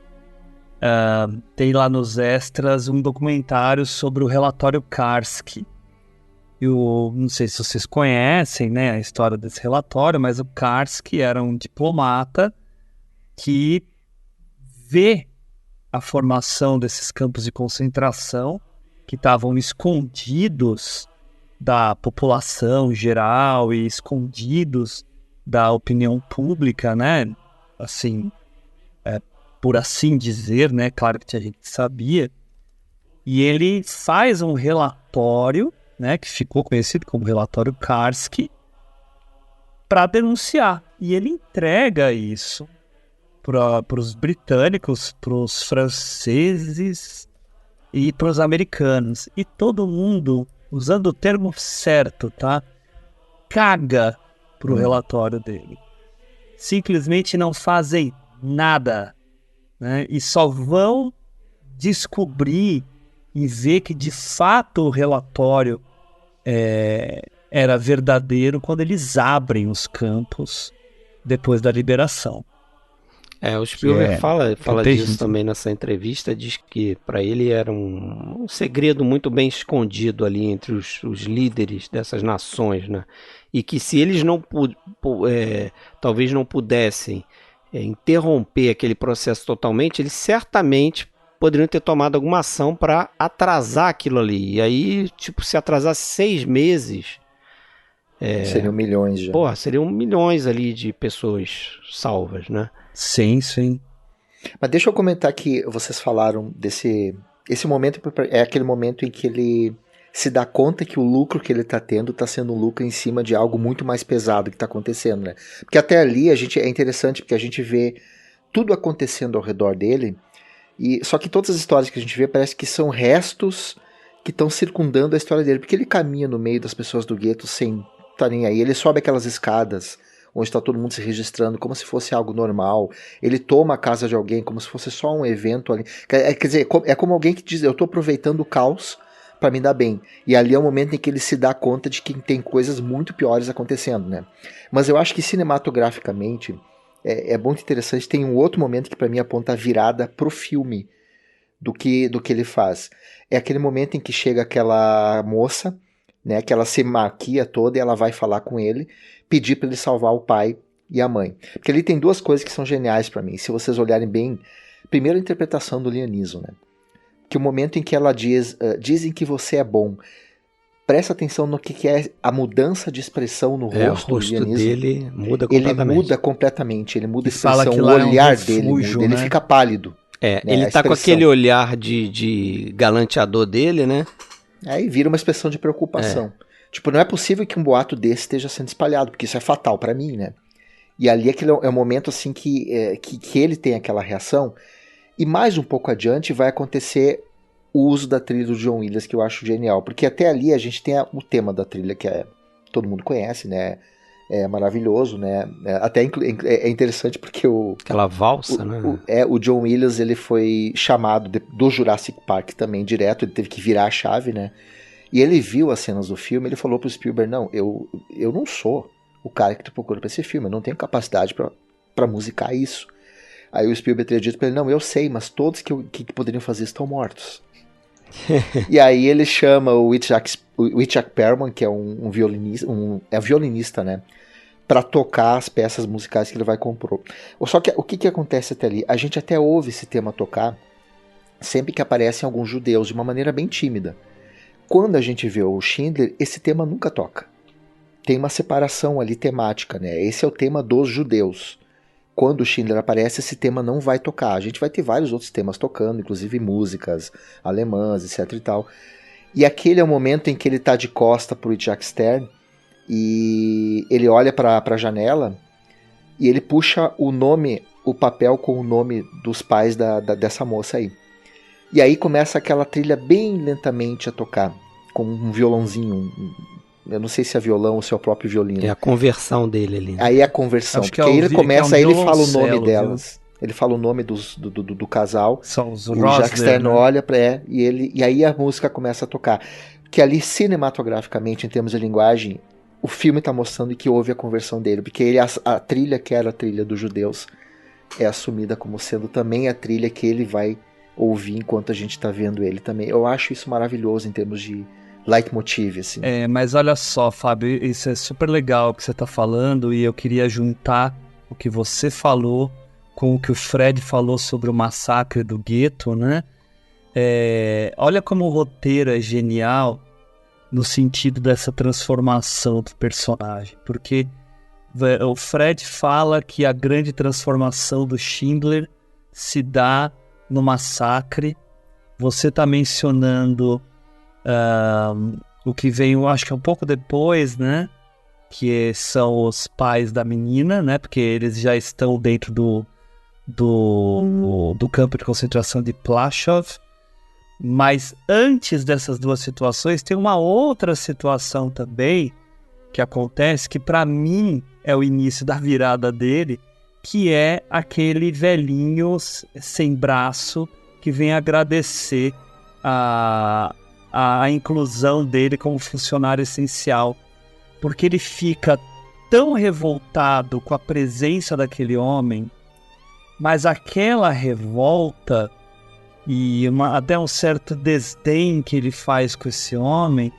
tem lá nos extras um documentário sobre o relatório Karski. Eu não sei se vocês conhecem, né, a história desse relatório, mas o Karski era um diplomata que vê a formação desses campos de concentração que estavam escondidos da população geral e escondidos da opinião pública, né? Assim, por assim dizer, né? Claro que a gente sabia. E ele faz um relatório né, que ficou conhecido como relatório Karski, para denunciar. E ele entrega isso para os britânicos, para os franceses e para os americanos. E todo mundo, usando o termo certo, tá? Caga pro relatório dele. Simplesmente não fazem nada, né? E só vão descobrir e ver que de fato o relatório era verdadeiro quando eles abrem os campos depois da liberação. O Spielberg fala protegido. disso também nessa entrevista, diz que para ele era um segredo muito bem escondido ali entre os líderes dessas nações, né? E que se eles talvez não pudessem interromper aquele processo totalmente, eles certamente poderiam ter tomado alguma ação para atrasar aquilo ali. E aí, tipo, se atrasasse 6 meses... Seriam milhões já. Porra, seriam milhões ali de pessoas salvas, né? Sim, sim. Mas deixa eu comentar que vocês falaram esse momento é aquele momento em que ele se dá conta que o lucro que ele está tendo está sendo um lucro em cima de algo muito mais pesado que está acontecendo, né? Porque até ali é interessante porque a gente vê tudo acontecendo ao redor dele, e só que todas as histórias que a gente vê parece que são restos que estão circundando a história dele, porque ele caminha no meio das pessoas do gueto sem estar nem aí, ele sobe aquelas escadas onde está todo mundo se registrando como se fosse algo normal, ele toma a casa de alguém como se fosse só um evento ali, quer dizer, é como alguém que diz, eu estou aproveitando o caos para me dar bem, e ali é o momento em que ele se dá conta de que tem coisas muito piores acontecendo, né? Mas eu acho que cinematograficamente é muito interessante, tem um outro momento que para mim aponta a virada pro filme do que ele faz, é aquele momento em que chega aquela moça, né, que ela se maquia toda e ela vai falar com ele, pedir para ele salvar o pai e a mãe. Porque ali tem duas coisas que são geniais para mim. Se vocês olharem bem, primeiro a interpretação do Liam Neeson, né? Que o momento em que ela diz, dizem que você é bom, presta atenção no que é a mudança de expressão no rosto o do Liam rosto Neeson. dele muda Ele completamente. muda completamente, ele muda a Fala expressão, que o lá é um olhar dele refúgio, muda, ele né? fica pálido. Né, ele a tá com expressão. aquele olhar de galanteador dele, né? Aí vira uma expressão de preocupação. Tipo, não é possível que um boato desse esteja sendo espalhado, porque isso é fatal pra mim, né? E ali aquele é o momento assim que ele tem aquela reação. E mais um pouco adiante vai acontecer o uso da trilha do John Williams, que eu acho genial. Porque até ali a gente tem o tema da trilha, que todo mundo conhece, né? É maravilhoso, né? Até é interessante porque aquela valsa, né? O John Williams, ele foi chamado do Jurassic Park também direto, ele teve que virar a chave, né? E ele viu as cenas do filme, ele falou pro Spielberg, não, eu não sou o cara que tu procura pra esse filme, eu não tenho capacidade pra musicar isso. Aí o Spielberg teria dito pra ele, não, eu sei, mas todos que poderiam fazer estão mortos. E aí ele chama o Itzhak Perlman, que é um violinista, violinista, né? Pra tocar as peças musicais que ele vai compor. Só que o que acontece até ali? A gente até ouve esse tema tocar sempre que aparecem alguns judeus, de uma maneira bem tímida. Quando a gente vê o Schindler, esse tema nunca toca. Tem uma separação ali temática, né? Esse é o tema dos judeus. Quando o Schindler aparece, esse tema não vai tocar. A gente vai ter vários outros temas tocando, inclusive músicas alemãs, etc e tal. E aquele é o momento em que ele está de costa pro Itzhak Stern e ele olha para a janela e ele puxa o papel com o nome dos pais dessa moça aí. E aí começa aquela trilha bem lentamente a tocar, com um violãozinho, eu não sei se é violão ou se é o próprio violino. É a conversão dele ali. Né? Aí é a conversão, porque aí ele começa, aí ele fala o nome delas. Ele fala o nome do casal. São os o Jack Stern, né? olha e aí a música começa a tocar. Que ali, cinematograficamente, em termos de linguagem, o filme está mostrando que houve a conversão dele, porque a trilha que era a trilha dos judeus é assumida como sendo também a trilha que ele vai ouvir enquanto a gente está vendo ele também. Eu acho isso maravilhoso em termos de leitmotiv, assim. Mas olha só, Fábio, isso é super legal o que você está falando, e eu queria juntar o que você falou com o que o Fred falou sobre o massacre do gueto, né? Olha como o roteiro é genial no sentido dessa transformação do personagem, porque o Fred fala que a grande transformação do Schindler se dá no massacre. Você está mencionando o que vem, eu acho que é um pouco depois, né? Que são os pais da menina, né? Porque eles já estão dentro do campo de concentração de Plaszow. Mas antes dessas duas situações, tem uma outra situação também que acontece, que para mim é o início da virada dele, que é aquele velhinho sem braço que vem agradecer a inclusão dele como funcionário essencial, porque ele fica tão revoltado com a presença daquele homem, mas aquela revolta e até um certo desdém que ele faz com esse homem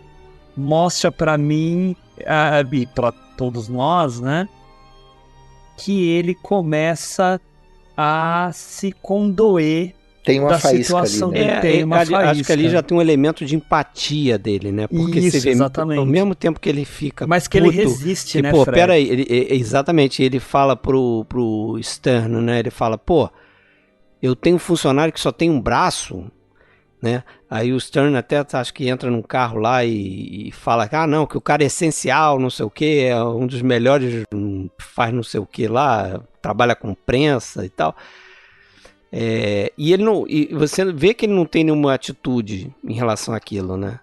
mostra para mim e para todos nós, né, que ele começa a se condoer Tem uma da faísca situação ali, né? dele. Tem uma acho que ali faísca. já tem um elemento de empatia dele, né? Porque Isso, você vê, exatamente. ao mesmo tempo que ele fica Mas que ele puto, resiste, que, né, pô, Fred? peraí, exatamente, ele fala pro Stern, né? Ele fala, pô, eu tenho um funcionário que só tem um braço, né? Aí o Stern até acho que entra num carro lá e fala, não, que o cara é essencial, não sei o que, é um dos melhores, faz não sei o que lá, trabalha com prensa e tal. E ele não, e você vê que ele não tem nenhuma atitude em relação àquilo, né?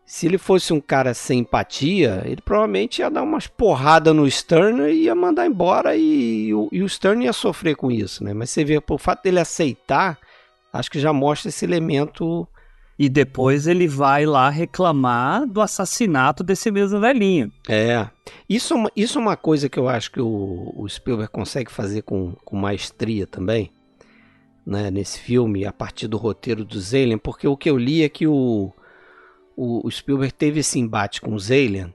Se ele fosse um cara sem empatia, ele provavelmente ia dar umas porradas no Stern e ia mandar embora e o Stern ia sofrer com isso, né? Mas você vê, o fato dele aceitar, acho que já mostra esse elemento. E depois ele vai lá reclamar do assassinato desse mesmo velhinho. Isso é uma coisa que eu acho que o Spielberg consegue fazer com maestria também, né, nesse filme, a partir do roteiro do Zeylan, porque o que eu li é que o Spielberg teve esse embate com o Zeylan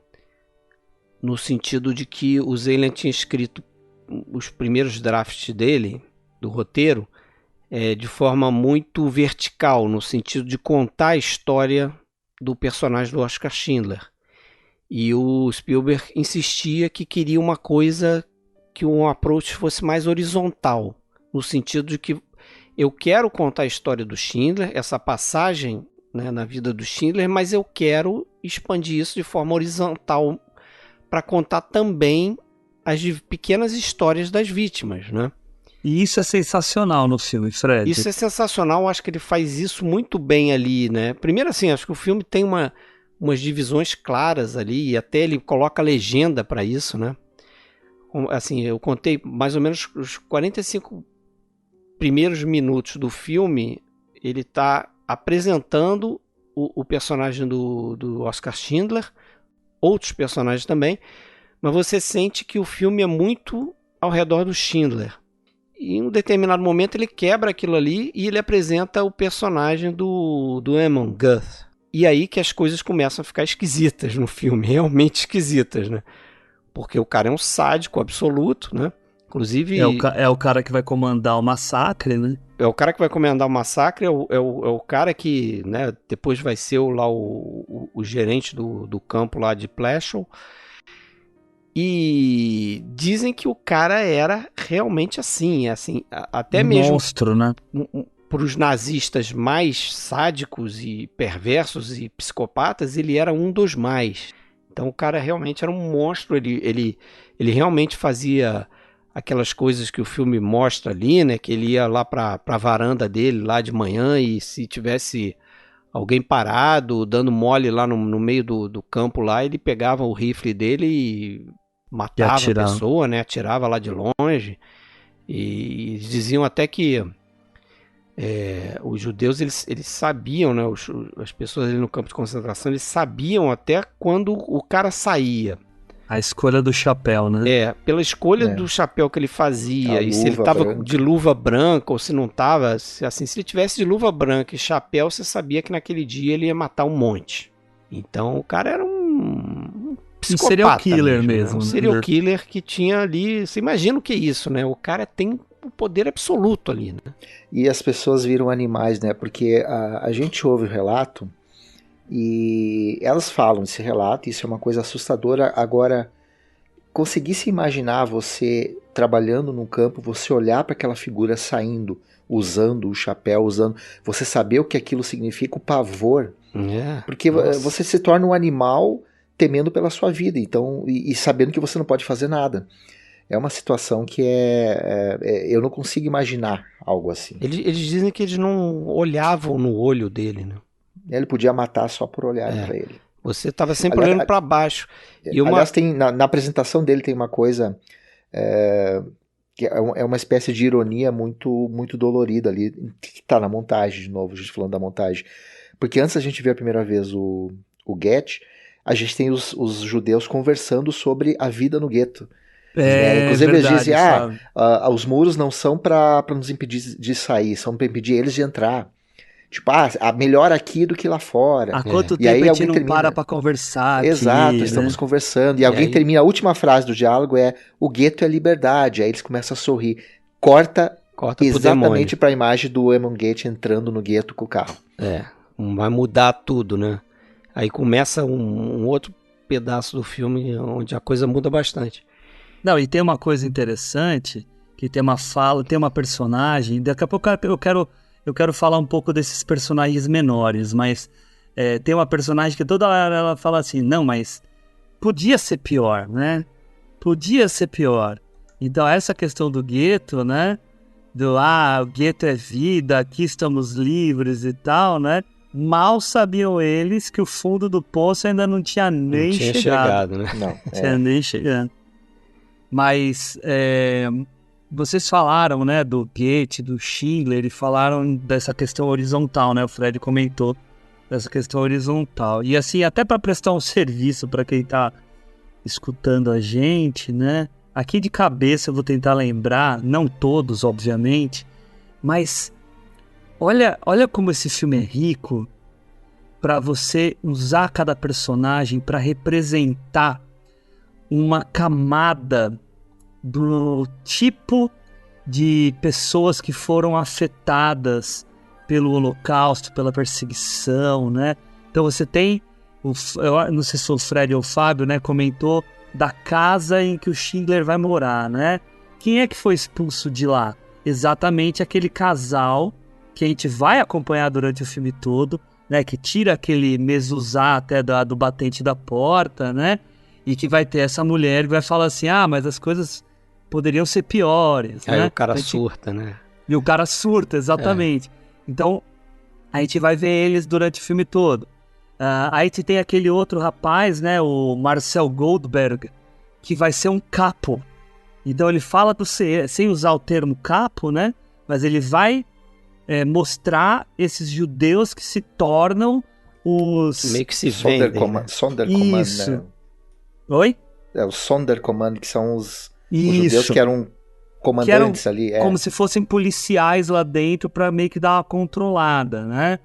no sentido de que o Zeylan tinha escrito os primeiros drafts dele, do roteiro, de forma muito vertical, no sentido de contar a história do personagem do Oscar Schindler. E o Spielberg insistia que queria uma coisa, que um approach fosse mais horizontal, no sentido de que eu quero contar a história do Schindler, essa passagem, né, na vida do Schindler, mas eu quero expandir isso de forma horizontal para contar também as pequenas histórias das vítimas, né? E isso é sensacional no filme, Fred. Isso é sensacional, acho que ele faz isso muito bem ali, né? Primeiro assim, acho que o filme tem umas divisões claras ali, e até ele coloca legenda para isso, né? Assim, eu contei mais ou menos os 45 primeiros minutos do filme, ele está apresentando o personagem do Oscar Schindler, outros personagens também, mas você sente que o filme é muito ao redor do Schindler. E em um determinado momento ele quebra aquilo ali e ele apresenta o personagem do Eamon Guth. E aí que as coisas começam a ficar esquisitas no filme, realmente esquisitas, né? Porque o cara é um sádico absoluto, né? Inclusive... É o cara que vai comandar o massacre, né? É o cara que vai comandar o massacre, é o cara que, né, depois vai ser o gerente do campo lá de Plaszow. E dizem que o cara era realmente assim, até mesmo monstro, né? Para os nazistas mais sádicos e perversos e psicopatas, ele era um dos mais. Então o cara realmente era um monstro, ele realmente fazia aquelas coisas que o filme mostra ali, né? Que ele ia lá para a varanda dele lá de manhã e se tivesse alguém parado, dando mole lá no meio do campo lá, ele pegava o rifle dele e matava a pessoa, né? Atirava lá de longe. E diziam até que os judeus eles sabiam, né? As pessoas ali no campo de concentração, eles sabiam até quando o cara saía. A escolha do chapéu, né? Pela escolha do chapéu que ele fazia, e se ele tava branca. de luva branca ou se não tava, assim, se ele tivesse de luva branca e chapéu, você sabia que naquele dia ele ia matar um monte. Então o cara era um psicopata, serial killer mesmo, né? Um né? serial killer que tinha ali, você imagina o que é isso, né? O cara tem o poder absoluto ali, né? E as pessoas viram animais, né? Porque a gente ouve o relato e elas falam esse relato, isso é uma coisa assustadora. Agora, conseguir se imaginar você trabalhando no campo, você olhar para aquela figura saindo, usando o chapéu, você saber o que aquilo significa, o pavor Porque Nossa. você se torna um animal temendo pela sua vida, então, e sabendo que você não pode fazer nada. É uma situação que eu não consigo imaginar algo assim. Eles dizem que eles não olhavam no olho dele, né? Ele podia matar só por olhar para ele. Você estava sempre Aliás, olhando para baixo. E Aliás, na apresentação dele tem uma coisa que é uma espécie de ironia muito, muito dolorida ali, que está na montagem, de novo, a gente falando da montagem. Porque antes a gente ver a primeira vez o Goethe, a gente tem os judeus conversando sobre a vida no gueto. Inclusive verdade, eles dizem, sabe? os muros não são para nos impedir de sair, são para impedir eles de entrar. Tipo, melhor aqui do que lá fora. Há quanto E tempo aí a gente alguém não termina- para pra conversar Exato, aqui, estamos né? conversando. E E alguém aí- termina, a última frase do diálogo o gueto é liberdade. Aí eles começam a sorrir. Corta Corta pro demônio. exatamente para a imagem do Eamon Goethe entrando no gueto com o carro. Vai mudar tudo, né? Aí começa um outro pedaço do filme onde a coisa muda bastante. Não, e tem uma coisa interessante, que tem uma fala, tem uma personagem, daqui a pouco eu quero falar um pouco desses personagens menores, mas tem uma personagem que toda hora ela fala assim, não, mas podia ser pior, né? Podia ser pior. Então essa questão do gueto, né? O gueto é vida, aqui estamos livres e tal, né? Mal sabiam eles que o fundo do poço ainda não tinha nem Não tinha chegado. chegado, né? Não, Tinha nem chegando. Mas vocês falaram, né, do Goethe, do Schindler, e falaram dessa questão horizontal, né? O Fred comentou dessa questão horizontal. E assim, até para prestar um serviço para quem tá escutando a gente, né? Aqui de cabeça eu vou tentar lembrar, não todos, obviamente, mas olha como esse filme é rico para você usar cada personagem para representar uma camada do tipo de pessoas que foram afetadas pelo Holocausto, pela perseguição, né? Então você tem, eu não sei se foi o Fred ou o Fábio, né, comentou da casa em que o Schindler vai morar, né? Quem é que foi expulso de lá? Exatamente aquele casal que a gente vai acompanhar durante o filme todo, né? Que tira aquele mezuzá até do batente da porta, né? E que vai ter essa mulher que vai falar assim, mas as coisas poderiam ser piores, Aí né? o cara A gente- surta, né? E o cara surta, exatamente. Então, a gente vai ver eles durante o filme todo. Aí tem aquele outro rapaz, né? O Marcel Goldberg, que vai ser um capo. Então ele fala sem usar o termo capo, né? Mas ele vai mostrar esses judeus que se tornam os... Meio que se vendem, né? Sonderkommand, Isso. né? Oi? Os Sonderkommand, que são os Isso. judeus que eram comandantes ali. Como se fossem policiais lá dentro para meio que dar uma controlada, né?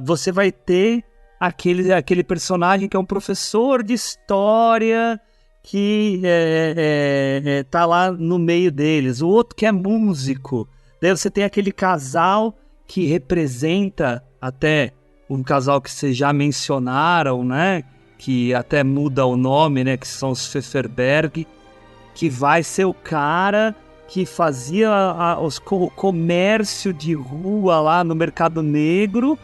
Você vai ter aquele personagem que é um professor de história que tá lá no meio deles. O outro que é músico. Daí você tem aquele casal que representa até um casal que vocês já mencionaram, né? Que até muda o nome, né? Que são os Pfefferberg, que vai ser o cara que fazia o comércio de rua lá no Mercado Negro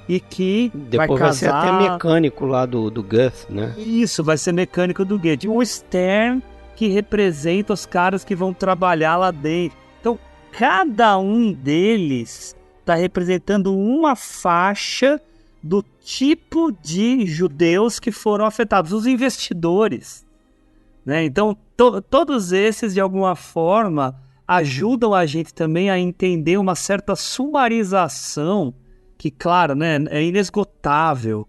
e que Depois vai vai ser casar... até mecânico lá do Guth, né? Isso, vai ser mecânico do Goethe. O Stern, que representa os caras que vão trabalhar lá dentro. Então, cada um deles está representando uma faixa do tipo de judeus que foram afetados, os investidores, né? Então, todos esses, de alguma forma, ajudam a gente também a entender uma certa sumarização, que, claro, né, é inesgotável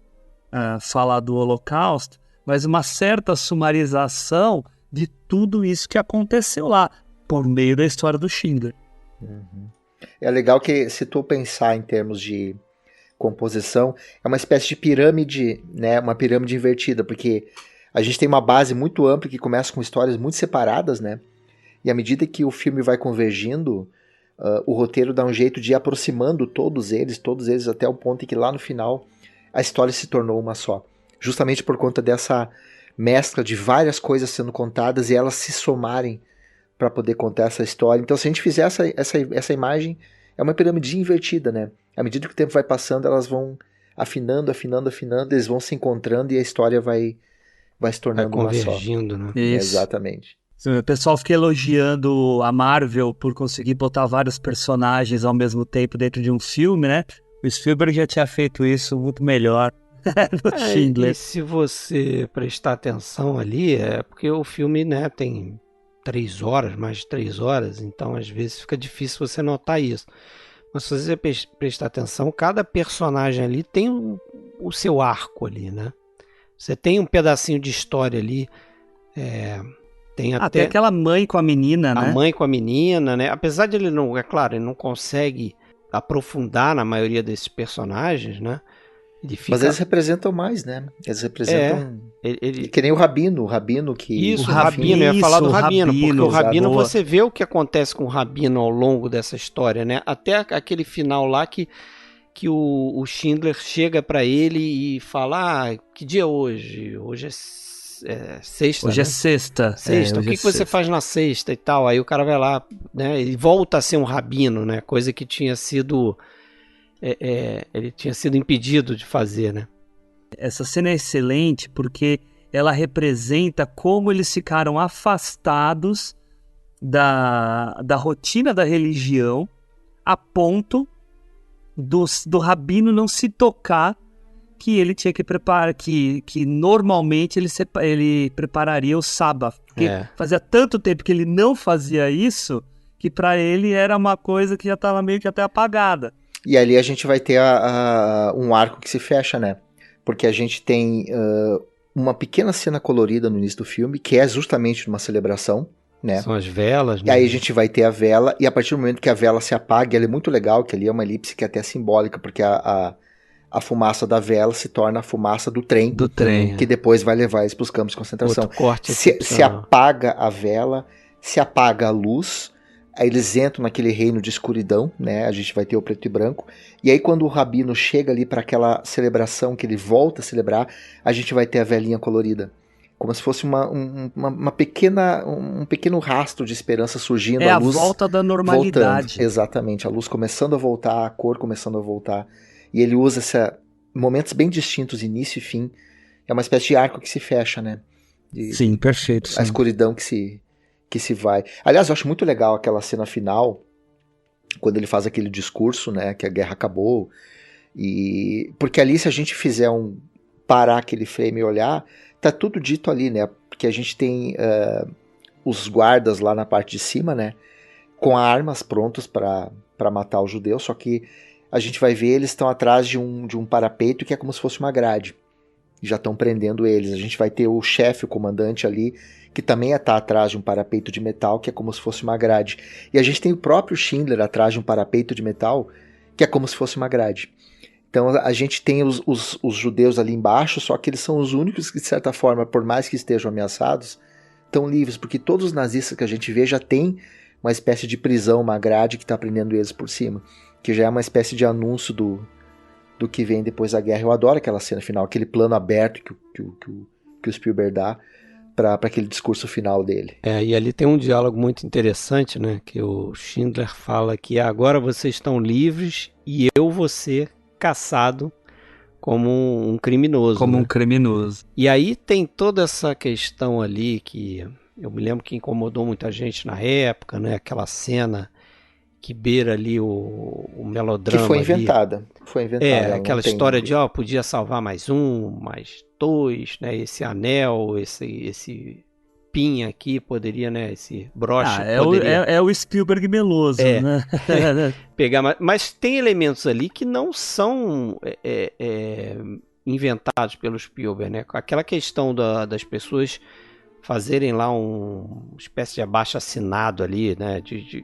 falar do Holocausto, mas uma certa sumarização de tudo isso que aconteceu lá, por meio da história do Schindler. É legal que, se tu pensar em termos de composição, é uma espécie de pirâmide, né? Uma pirâmide invertida, porque a gente tem uma base muito ampla que começa com histórias muito separadas, né? E à medida que o filme vai convergindo, o roteiro dá um jeito de ir aproximando todos eles até o ponto em que lá no final a história se tornou uma só. Justamente por conta dessa mescla de várias coisas sendo contadas e elas se somarem para poder contar essa história. Então, se a gente fizer essa imagem, é uma pirâmide invertida, né? À medida que o tempo vai passando, elas vão afinando, eles vão se encontrando e a história vai se Vai tornando uma só. convergindo, né? Isso. Exatamente. O pessoal fica elogiando a Marvel por conseguir botar vários personagens ao mesmo tempo dentro de um filme, né? O Spielberg já tinha feito isso muito melhor no E Schindler. se você prestar atenção ali, é porque o filme, né, tem 3 horas, mais de 3 horas, então às vezes fica difícil você notar isso. Mas se você prestar atenção, cada personagem ali tem o seu arco ali, né? Você tem um pedacinho de história ali, tem Até até aquela mãe com a menina, a né? mãe com a menina, né? Apesar de ele não, é claro, ele não consegue aprofundar na maioria desses personagens, né? Ele fica, Mas eles representam mais, né? Eles representam... ele, Que nem o Rabino que... Isso, O o Rabino, eu ia falar do Isso, o Rabino, porque Rabino, o Rabino, boa. você vê o que acontece com o Rabino ao longo dessa história, né? Até aquele final lá que o Schindler chega pra ele e fala, que dia é hoje? Hoje é sexta, Hoje né? é sexta. Sexta, o hoje que é você sexta. faz na sexta e tal? Aí o cara vai lá, né? Ele volta a ser um rabino, né? Coisa que tinha sido... ele tinha sido impedido de fazer, né? Essa cena é excelente porque ela representa como eles ficaram afastados da rotina da religião a ponto do rabino não se tocar que ele tinha que preparar, que normalmente ele prepararia o sábado. Porque fazia tanto tempo que ele não fazia isso que para ele era uma coisa que já estava meio que até apagada. E ali a gente vai ter um arco que se fecha, né? Porque a gente tem uma pequena cena colorida no início do filme, que é justamente uma celebração, né? São as velas, E né? aí a gente vai ter a vela, e a partir do momento que a vela se apaga, ela é muito legal, que ali é uma elipse que é até simbólica, porque a fumaça da vela se torna a fumaça do trem, Do trem. que depois vai levar eles para os campos de concentração. Outro corte Se excepcional. apaga a vela, se apaga a luz, aí eles entram naquele reino de escuridão, né? A gente vai ter o preto e branco. E aí quando o Rabino chega ali para aquela celebração que ele volta a celebrar, a gente vai ter a velinha colorida. Como se fosse um pequeno rastro de esperança surgindo. É a luz volta da normalidade. voltando. Exatamente, a luz começando a voltar, a cor começando a voltar. E ele usa momentos bem distintos, início e fim. É uma espécie de arco que se fecha, né? Sim, perfeito. A Sim. escuridão que se vai. Aliás, eu acho muito legal aquela cena final, quando ele faz aquele discurso, né? Que a guerra acabou. Porque ali, se a gente fizer parar aquele frame e olhar, tá tudo dito ali, né? Porque a gente tem os guardas lá na parte de cima, né? Com armas prontos para matar os judeus, só que a gente vai ver eles estão atrás de um parapeito que é como se fosse uma grade. Já estão prendendo eles. A gente vai ter o chefe, o comandante ali, que também está atrás de um parapeito de metal, que é como se fosse uma grade. E a gente tem o próprio Schindler atrás de um parapeito de metal, que é como se fosse uma grade. Então a gente tem os judeus ali embaixo, só que eles são os únicos que, de certa forma, por mais que estejam ameaçados, estão livres, porque todos os nazistas que a gente vê já tem uma espécie de prisão, uma grade que está prendendo eles por cima, que já é uma espécie de anúncio do que vem depois da guerra. Eu adoro aquela cena final, aquele plano aberto que o Spielberg dá para aquele discurso final dele. E ali tem um diálogo muito interessante, né? Que o Schindler fala que agora vocês estão livres e eu vou ser caçado como um criminoso. Como né? um criminoso. E aí tem toda essa questão ali que eu me lembro que incomodou muita gente na época, né? Aquela cena que beira ali o melodrama. Que foi ali. inventada. Foi inventada. Aquela história de, podia salvar mais um, mais dois, né? Esse anel, esse pin aqui poderia, né? Esse broche poderia... É o Spielberg meloso, né? pegar, mas tem elementos ali que não são inventados pelo Spielberg, né? Aquela questão das pessoas fazerem lá uma espécie de abaixo-assinado ali, né? De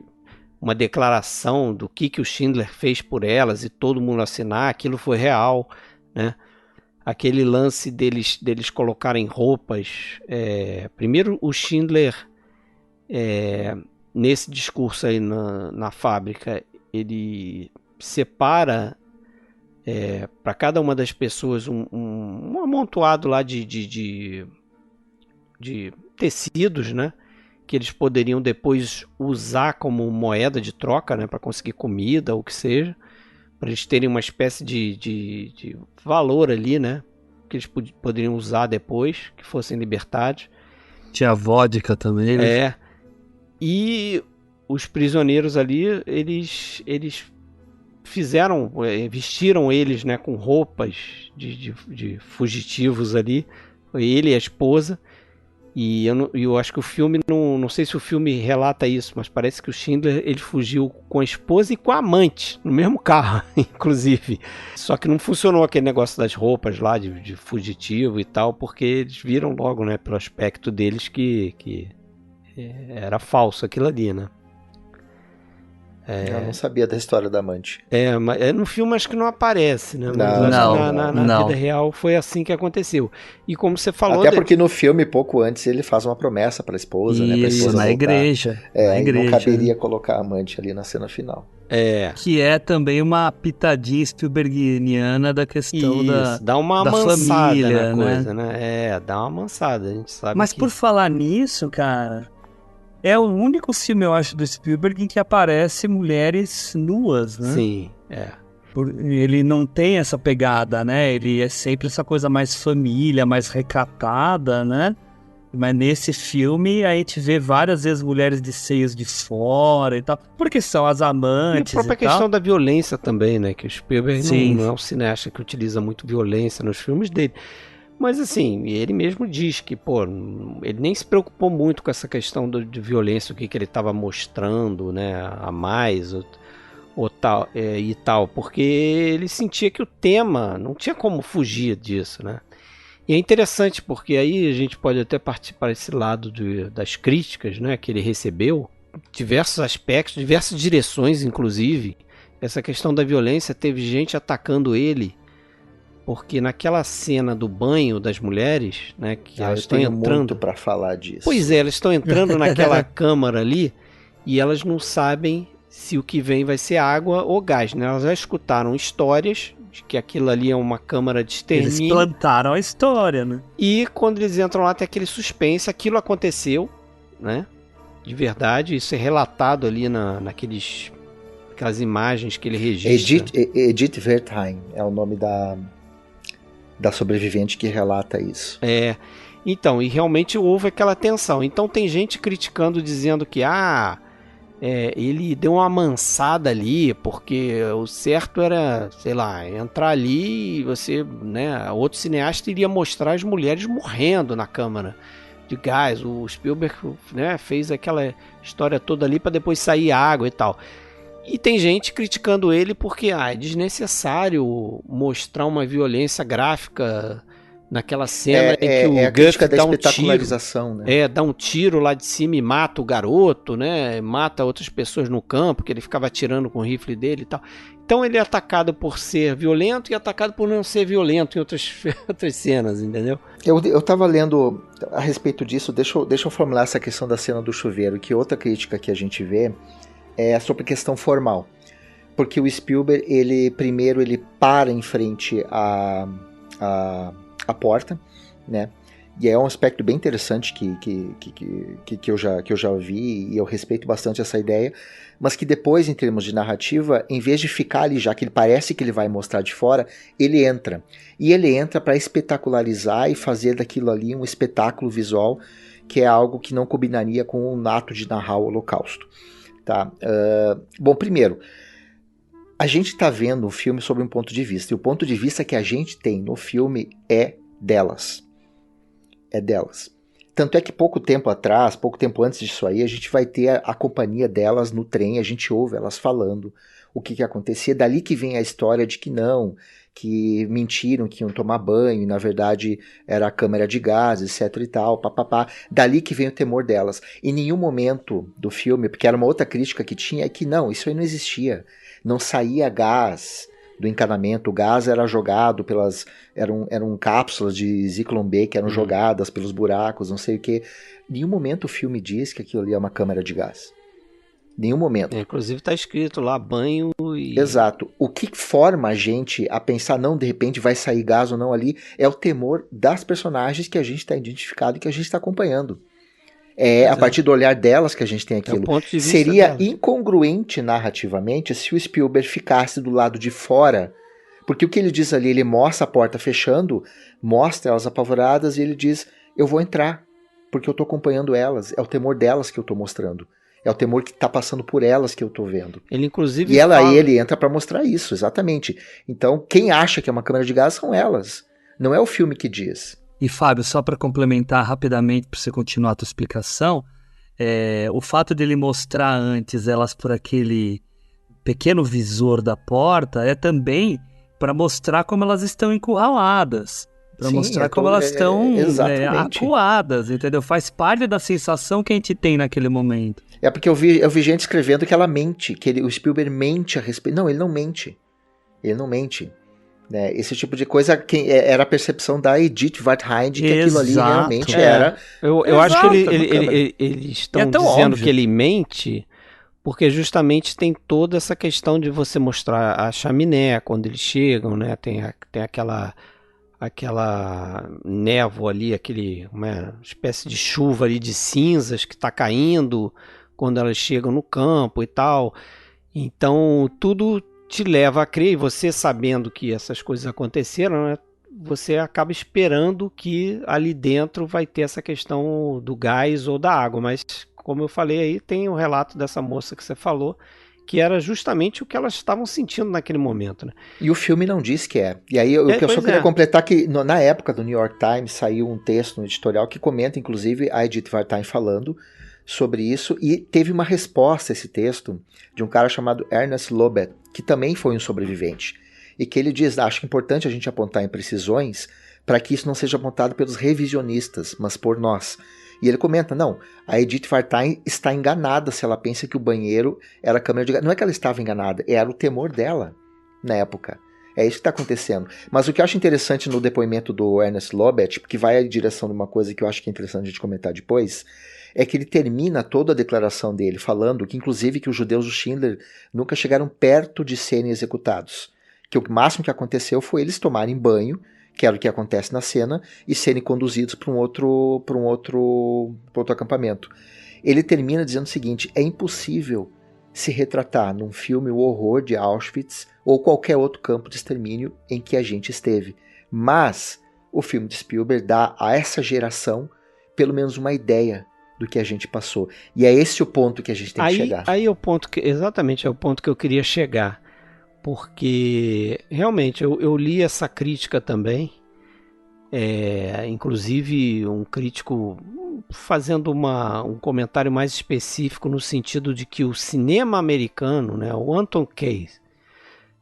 uma declaração do que o Schindler fez por elas e todo mundo assinar, aquilo foi real, né? Aquele lance deles colocarem roupas. Primeiro, o Schindler, nesse discurso aí na fábrica, ele separa para cada uma das pessoas um amontoado lá de tecidos, né? Que eles poderiam depois usar como moeda de troca, né, para conseguir comida ou o que seja, para eles terem uma espécie de valor ali, né? Que eles poderiam usar depois, que fossem libertados. Tinha vodka também, né? É. E os prisioneiros ali, eles vestiram eles, né, com roupas de fugitivos ali, ele e a esposa. E eu acho que o filme, não sei se o filme relata isso, mas parece que o Schindler ele fugiu com a esposa e com a amante, no mesmo carro, inclusive. Só que não funcionou aquele negócio das roupas lá, de fugitivo e tal, porque eles viram logo, né, pelo aspecto deles que era falso aquilo ali, né? Eu não sabia da história da amante. Mas no filme acho que não aparece, né? Mas Não, acho que na vida real foi assim que aconteceu. E como você falou... Até porque no filme, pouco antes, ele faz uma promessa pra esposa, né? Pra Isso, esposa na voltar. igreja. Na igreja. Não caberia colocar a amante ali na cena final. Que é também uma pitadinha Spielbergiana da questão dá uma da amansada família, na coisa, né? Dá uma amansada, a gente sabe. Mas por falar nisso, cara... É o único filme, eu acho, do Spielberg em que aparece mulheres nuas, né? Sim, Ele não tem essa pegada, né? Ele é sempre essa coisa mais família, mais recatada, né? Mas nesse filme a gente vê várias vezes mulheres de seios de fora e tal, porque são as amantes e a própria questão da violência também, né? Que o Spielberg não é um cineasta que utiliza muito violência nos filmes dele. Mas assim, ele mesmo diz que, ele nem se preocupou muito com essa questão de violência, o que ele estava mostrando, né, a mais, ou tal, e tal, porque ele sentia que o tema não tinha como fugir disso, né. E é interessante porque aí a gente pode até partir para esse lado das críticas, né, que ele recebeu, diversos aspectos, diversas direções, inclusive. Essa questão da violência, teve gente atacando ele, porque naquela cena do banho das mulheres, né, que elas estão entrando... muito para falar disso. Pois é, elas estão entrando naquela câmara ali e elas não sabem se o que vem vai ser água ou gás, né? Elas já escutaram histórias de que aquilo ali é uma câmara de extermínio. Eles plantaram a história, né? E quando eles entram lá tem aquele suspense, aquilo aconteceu, né? De verdade, isso é relatado ali aquelas imagens que ele registra. Edith Wertheim é o nome da sobrevivente que relata isso. Então, e realmente houve aquela tensão. Então tem gente criticando, dizendo que ele deu uma amansada ali, porque o certo era, sei lá, entrar ali e você, né, outro cineasta iria mostrar as mulheres morrendo na câmara de gás. O Spielberg, né, fez aquela história toda ali para depois sair água e tal. E tem gente criticando ele porque é desnecessário mostrar uma violência gráfica naquela cena em que o Guts dá um espetacularização, tiro, né? Dá um tiro lá de cima e mata o garoto, né? Mata outras pessoas no campo, que ele ficava atirando com o rifle dele e tal. Então ele é atacado por ser violento e atacado por não ser violento em outras cenas, entendeu? Eu tava lendo a respeito disso, deixa eu formular essa questão da cena do chuveiro, que outra crítica que a gente vê é sobre questão formal, porque o Spielberg, primeiro ele para em frente à porta, né? E é um aspecto bem interessante que eu já vi, e eu respeito bastante essa ideia, mas que depois, em termos de narrativa, em vez de ficar ali, já que ele parece que ele vai mostrar de fora, ele entra. E ele entra para espetacularizar e fazer daquilo ali um espetáculo visual, que é algo que não combinaria com o ato de narrar o Holocausto. Tá? Bom, primeiro, a gente está vendo o filme sob um ponto de vista, e o ponto de vista que a gente tem no filme é delas. É delas. Tanto é que pouco tempo antes disso aí, a gente vai ter a companhia delas no trem, a gente ouve elas falando o que acontecia. Dali que vem a história de que não, que mentiram, que iam tomar banho, e na verdade era a câmara de gás, etc e tal, papapá. Dali que vem o temor delas. Em nenhum momento do filme, porque era uma outra crítica que tinha, é que não, isso aí não existia. Não saía gás do encanamento, o gás era jogado eram cápsulas de Zyklon B que eram jogadas pelos buracos, não sei o que. Em nenhum momento o filme diz que aquilo ali é uma câmara de gás. Nenhum momento. Inclusive está escrito lá, banho e... Exato. O que forma a gente a pensar, não, de repente vai sair gás ou não ali, é o temor das personagens que a gente está identificado e que a gente está acompanhando. É a partir do olhar delas que a gente tem É aquilo. o ponto de vista Seria delas. incongruente narrativamente se o Spielberg ficasse do lado de fora. Porque o que ele diz ali, ele mostra a porta fechando, mostra elas apavoradas e ele diz, eu vou entrar, porque eu tô acompanhando elas, é o temor delas que eu tô mostrando. É o temor que tá passando por elas que eu tô vendo. Ele inclusive E fala... ele entra pra mostrar isso, exatamente. Então, quem acha que é uma câmera de gás são elas. Não é o filme que diz. E Fábio, só para complementar rapidamente, para você continuar a tua explicação, o fato dele mostrar antes elas por aquele pequeno visor da porta é também para mostrar como elas estão encurraladas, para Sim, mostrar como elas estão exatamente. acuadas, entendeu? Faz parte da sensação que a gente tem naquele momento. É porque eu vi gente escrevendo que ela mente, que o Spielberg mente a respeito. Não, ele não mente. Ele não mente. Né? Esse tipo de coisa era a percepção da Edith Varthind, que aquilo ali Exato. realmente era. Eu acho que Exato, eles estão É tão dizendo óbvio. que ele mente porque justamente tem toda essa questão de você mostrar a chaminé quando eles chegam, né? Tem aquela névoa ali, uma espécie de chuva ali de cinzas que está caindo quando elas chegam no campo e tal. Então tudo te leva a crer, e você sabendo que essas coisas aconteceram, né? Você acaba esperando que ali dentro vai ter essa questão do gás ou da água, mas como eu falei aí, tem o relato dessa moça que você falou, que era justamente o que elas estavam sentindo naquele momento, né? E o filme não diz que é. E aí o que eu só queria completar que na época do New York Times saiu um texto no editorial que comenta inclusive a Edith Varthind falando sobre isso, e teve uma resposta a esse texto de um cara chamado Ernest Lobet, que também foi um sobrevivente, e que ele diz, acho importante a gente apontar imprecisões para que isso não seja apontado pelos revisionistas, mas por nós. E ele comenta, não, a Edith Varthind está enganada se ela pensa que o banheiro era câmera de gás. Não é que ela estava enganada, era o temor dela na época. É isso que está acontecendo. Mas o que eu acho interessante no depoimento do Ernest Lobet, que vai em direção de uma coisa que eu acho que é interessante a gente comentar depois, é que ele termina toda a declaração dele falando que, inclusive, que os judeus do Schindler nunca chegaram perto de serem executados. Que o máximo que aconteceu foi eles tomarem banho, que era o que acontece na cena, e serem conduzidos para um outro acampamento. Ele termina dizendo o seguinte, é impossível se retratar num filme o horror de Auschwitz ou qualquer outro campo de extermínio em que a gente esteve. Mas o filme de Spielberg dá a essa geração pelo menos uma ideia do que a gente passou. E é esse o ponto que a gente tem que chegar. Aí é o ponto exatamente é o ponto que eu queria chegar. Porque realmente eu li essa crítica também, inclusive um crítico fazendo um comentário mais específico no sentido de que o cinema americano, né, o Anton Keyes,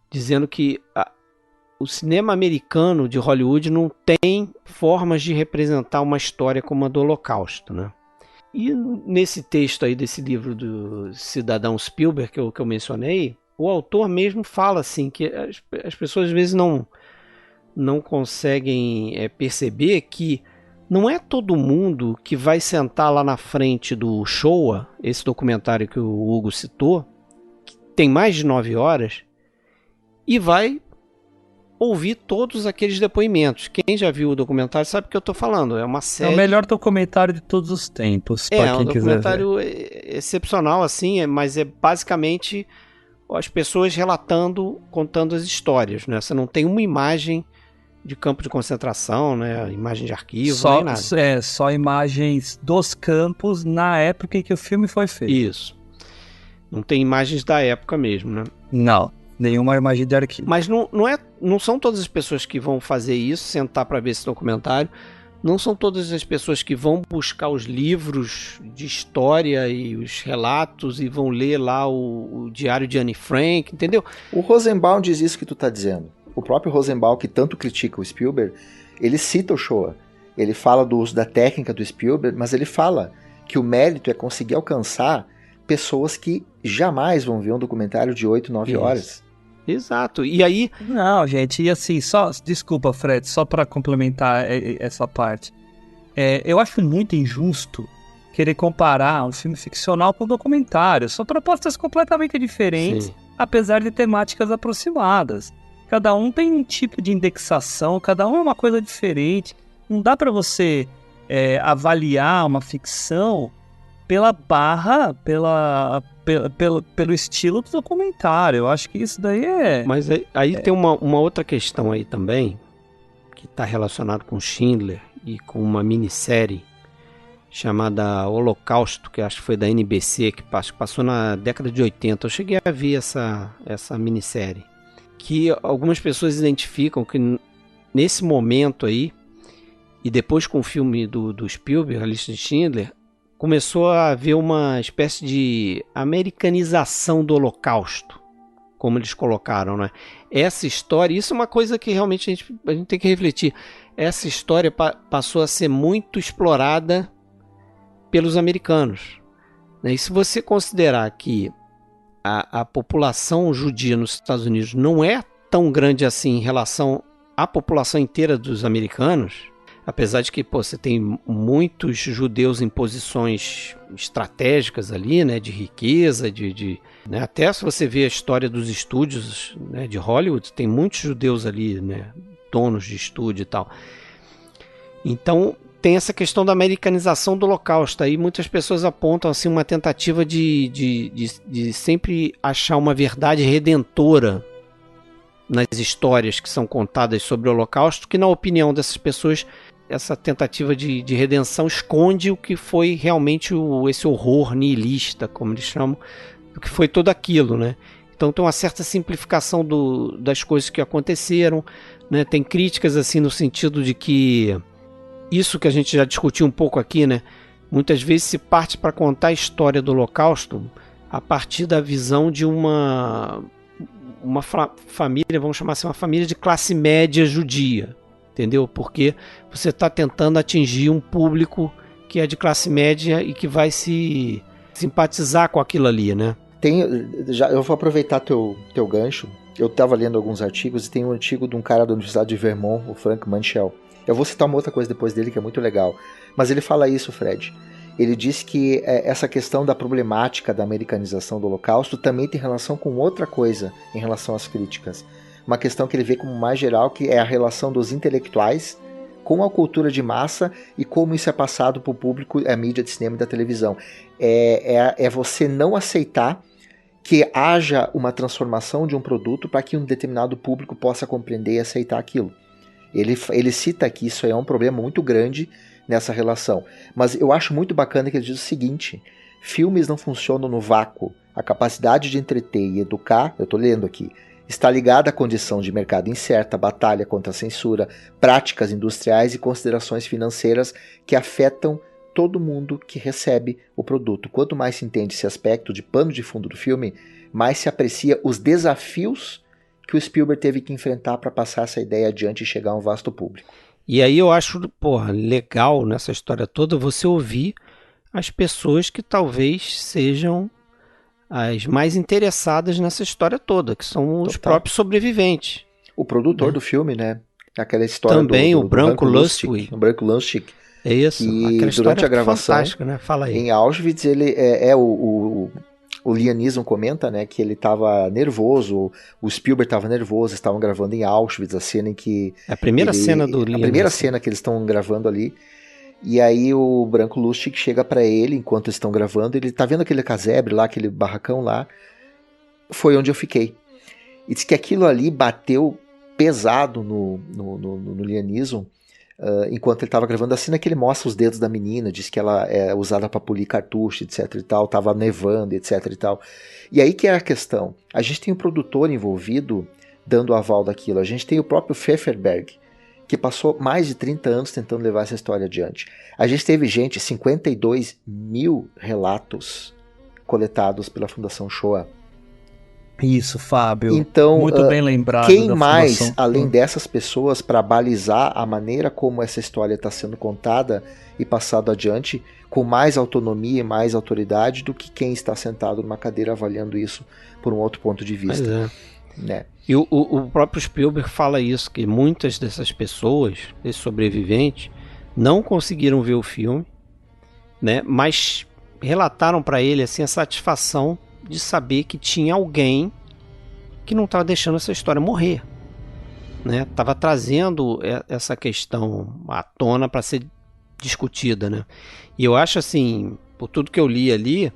dizendo que o cinema americano de Hollywood não tem formas de representar uma história como a do Holocausto, né? E nesse texto aí desse livro do Cidadão Spielberg que eu mencionei, o autor mesmo fala assim que as pessoas às vezes não conseguem perceber que não é todo mundo que vai sentar lá na frente do Shoah, esse documentário que o Hugo citou, que tem mais de 9 horas, e vai ouvir todos aqueles depoimentos. Quem já viu o documentário sabe o que eu estou falando. É uma série... É o melhor documentário de todos os tempos, para quem quiser ver. É um documentário excepcional, assim, mas é basicamente as pessoas relatando, contando as histórias, né? Você não tem uma imagem de campo de concentração, né? Imagem de arquivo, nem nada. Só imagens dos campos na época em que o filme foi feito. Isso. Não tem imagens da época mesmo, né? Não, nenhuma imagem de arquivo. Mas não são todas as pessoas que vão fazer isso, sentar para ver esse documentário. Não são todas as pessoas que vão buscar os livros de história e os relatos e vão ler lá o diário de Anne Frank, entendeu? O Rosenbaum diz isso que tu tá dizendo. O próprio Rosenbaum, que tanto critica o Spielberg, ele cita o Shoah. Ele fala do uso da técnica do Spielberg, mas ele fala que o mérito é conseguir alcançar pessoas que jamais vão ver um documentário de 8, 9 horas. Exato. E aí... Não, gente, e assim, desculpa, Fred, só para complementar essa parte. Eu acho muito injusto querer comparar um filme ficcional com um documentário. São propostas completamente diferentes, apesar de temáticas aproximadas. Cada um tem um tipo de indexação, cada um é uma coisa diferente. Não dá para você avaliar uma ficção pela barra, pelo estilo do documentário. Eu acho que isso daí é... Mas aí tem uma outra questão aí também, que está relacionado com Schindler e com uma minissérie chamada Holocausto, que acho que foi da NBC, que passou na década de 80. Eu cheguei a ver essa minissérie, que algumas pessoas identificam que nesse momento aí, e depois com o filme do Spielberg, A Lista de Schindler, começou a haver uma espécie de americanização do Holocausto, como eles colocaram, né? Essa história, isso é uma coisa que realmente a gente tem que refletir. Essa história passou a ser muito explorada pelos americanos, né? E se você considerar que a população judia nos Estados Unidos não é tão grande assim em relação à população inteira dos americanos, apesar de que você tem muitos judeus em posições estratégicas ali, né, de riqueza, né, até se você vê a história dos estúdios, né, de Hollywood, tem muitos judeus ali, né, donos de estúdio e tal. Então tem essa questão da americanização do Holocausto. Aí muitas pessoas apontam assim, uma tentativa de sempre achar uma verdade redentora nas histórias que são contadas sobre o Holocausto, que na opinião dessas pessoas, essa tentativa de redenção esconde o que foi realmente esse horror nihilista, como eles chamam, o que foi tudo aquilo, né? Então tem uma certa simplificação das coisas que aconteceram, né? Tem críticas assim no sentido de que isso que a gente já discutiu um pouco aqui, né? Muitas vezes se parte para contar a história do Holocausto a partir da visão de uma família, vamos chamar assim, uma família de classe média judia, entendeu? Porque você está tentando atingir um público que é de classe média e que vai se simpatizar com aquilo ali, né? Eu vou aproveitar teu gancho. Eu estava lendo alguns artigos e tem um artigo de um cara da Universidade de Vermont, o Frank Manchel. Eu vou citar uma outra coisa depois dele que é muito legal. Mas ele fala isso, Fred. Ele diz que essa questão da problemática da americanização do Holocausto também tem relação com outra coisa em relação às críticas. Uma questão que ele vê como mais geral, que é a relação dos intelectuais com a cultura de massa e como isso é passado para o público, a mídia de cinema e da televisão. É você não aceitar que haja uma transformação de um produto para que um determinado público possa compreender e aceitar aquilo. Ele cita que isso é um problema muito grande nessa relação. Mas eu acho muito bacana que ele diz o seguinte: filmes não funcionam no vácuo. A capacidade de entreter e educar, eu estou lendo aqui, está ligada à condição de mercado incerta, batalha contra a censura, práticas industriais e considerações financeiras que afetam todo mundo que recebe o produto. Quanto mais se entende esse aspecto de pano de fundo do filme, mais se aprecia os desafios que o Spielberg teve que enfrentar para passar essa ideia adiante e chegar a um vasto público. E aí eu acho, legal nessa história toda você ouvir as pessoas que talvez sejam as mais interessadas nessa história toda, que são os próprios sobreviventes. O produtor do filme, né? Aquela história também o Branko Lustig. O Branko Lustig. É isso. E durante a gravação, né? Fala aí. em Auschwitz, ele o Liam Neeson comenta, né, que ele estava nervoso, o Spielberg estava nervoso, estavam gravando em Auschwitz, a cena em que... A primeira cena do Liam A primeira Neeson. cena que eles estão gravando ali, e aí o Branko Lustig chega para ele, enquanto eles estão gravando, ele tá vendo aquele casebre lá, aquele barracão lá, foi onde eu fiquei. E diz que aquilo ali bateu pesado no Liam Neeson, enquanto ele estava gravando a cena que ele mostra os dedos da menina, diz que ela é usada para polir cartucho, etc e tal, estava nevando, etc e tal. E aí que é a questão, a gente tem um produtor envolvido dando o aval daquilo, a gente tem o próprio Pfefferberg, que passou mais de 30 anos tentando levar essa história adiante. A gente teve 52 mil relatos coletados pela Fundação Shoah. Isso, Fábio. Então, muito bem lembrado. Quem da mais, Fundação. além dessas pessoas, para balizar a maneira como essa história está sendo contada e passado adiante, com mais autonomia e mais autoridade do que quem está sentado numa cadeira avaliando isso por um outro ponto de vista. Pois é. Né? E o próprio Spielberg fala isso, que muitas dessas pessoas, desses sobreviventes, não conseguiram ver o filme, né, mas relataram para ele assim, a satisfação de saber que tinha alguém que não estava deixando essa história morrer, né? Tava trazendo essa questão à tona para ser discutida, né? E eu acho assim por tudo que eu li ali,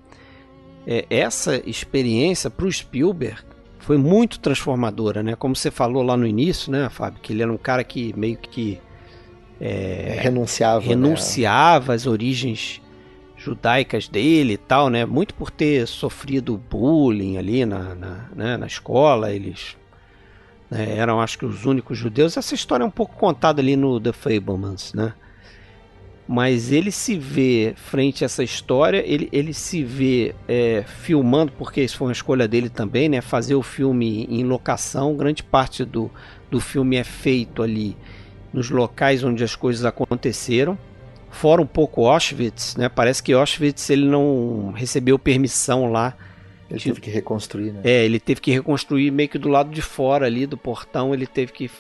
essa experiência para o Spielberg foi muito transformadora, né? Como você falou lá no início, né, Fábio, que ele era um cara que meio que renunciava às origens judaicas dele e tal, né? Muito por ter sofrido bullying ali na escola, eles eram, acho que, os únicos judeus. Essa história é um pouco contada ali no The Fabelmans, né? Mas ele se vê frente a essa história, ele se vê filmando, porque isso foi uma escolha dele também, né? Fazer o filme em locação. Grande parte do filme é feito ali nos locais onde as coisas aconteceram. Fora um pouco Auschwitz, né? Parece que Auschwitz ele não recebeu permissão lá. Ele teve que reconstruir, né? Ele teve que reconstruir meio que do lado de fora ali do portão, ele teve que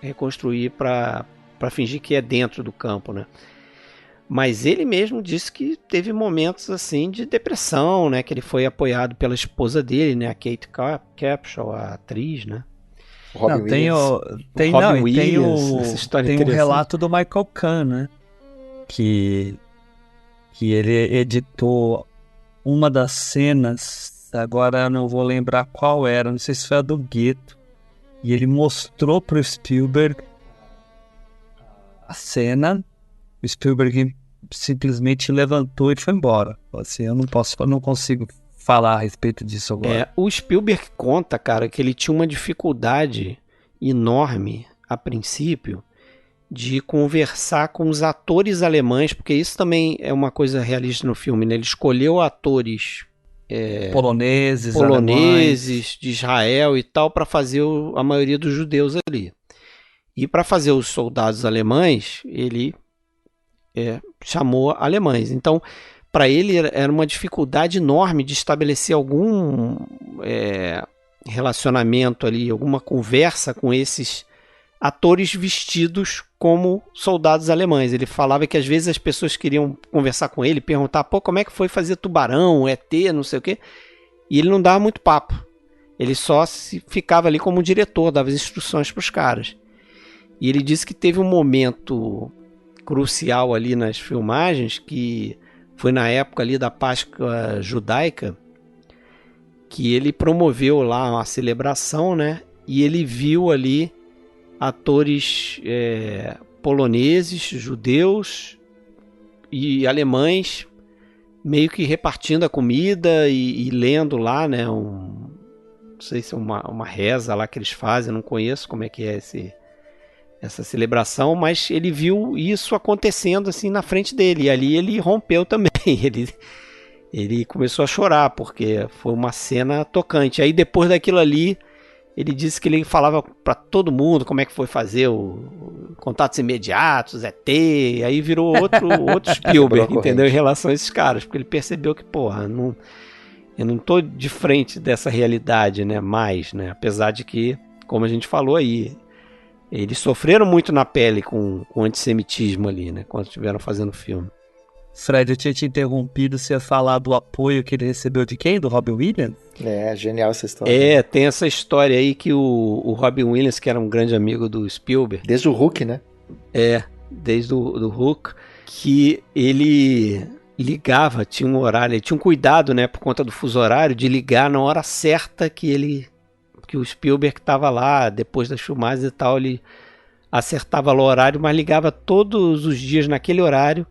reconstruir para fingir que é dentro do campo, né? Mas ele mesmo disse que teve momentos assim de depressão, né? Que ele foi apoiado pela esposa dele, né? A Kate Capshaw, a atriz, né? Robin Williams. Tem um relato do Michael Kahn, né? Que ele editou uma das cenas, agora eu não vou lembrar qual era, não sei se foi a do Gueto, e ele mostrou pro Spielberg a cena. O Spielberg simplesmente levantou e foi embora. Assim, eu não consigo falar a respeito disso agora. O Spielberg conta, cara, que ele tinha uma dificuldade enorme a princípio de conversar com os atores alemães, porque isso também é uma coisa realista no filme, né? Ele escolheu atores poloneses de Israel e tal para fazer a maioria dos judeus ali. E para fazer os soldados alemães, ele chamou alemães. Então, para ele era uma dificuldade enorme de estabelecer algum relacionamento ali, alguma conversa com esses atores vestidos como soldados alemães. Ele falava que às vezes as pessoas queriam conversar com ele, perguntar, como é que foi fazer Tubarão, ET, não sei o quê, e ele não dava muito papo. Ele só ficava ali como diretor, dava as instruções para os caras. E ele disse que teve um momento crucial ali nas filmagens, que foi na época ali da Páscoa judaica, que ele promoveu lá uma celebração, né? E ele viu ali atores poloneses, judeus e alemães meio que repartindo a comida e lendo lá, né? Não sei se é uma reza lá que eles fazem, não conheço como é que é essa celebração, mas ele viu isso acontecendo assim na frente dele, e ali ele rompeu também, ele começou a chorar, porque foi uma cena tocante. Aí depois daquilo ali, ele disse que ele falava para todo mundo como é que foi fazer o Contatos Imediatos, ET, aí virou outro Spielberg, entendeu? Em relação a esses caras, porque ele percebeu que, eu não tô de frente dessa realidade, né, mais, né, apesar de que, como a gente falou aí, eles sofreram muito na pele com o antissemitismo ali, né, quando estiveram fazendo o filme. Fred, eu tinha te interrompido, você ia falar do apoio que ele recebeu de quem? Do Robin Williams? Genial essa história. Tem essa história aí que o Robin Williams, que era um grande amigo do Spielberg... Desde o Hulk, né? Desde do Hulk, que ele ligava, tinha um horário, ele tinha um cuidado, né, por conta do fuso horário, de ligar na hora certa que o Spielberg estava lá, depois das filmagens e tal, ele acertava lá o horário, mas ligava todos os dias naquele horário,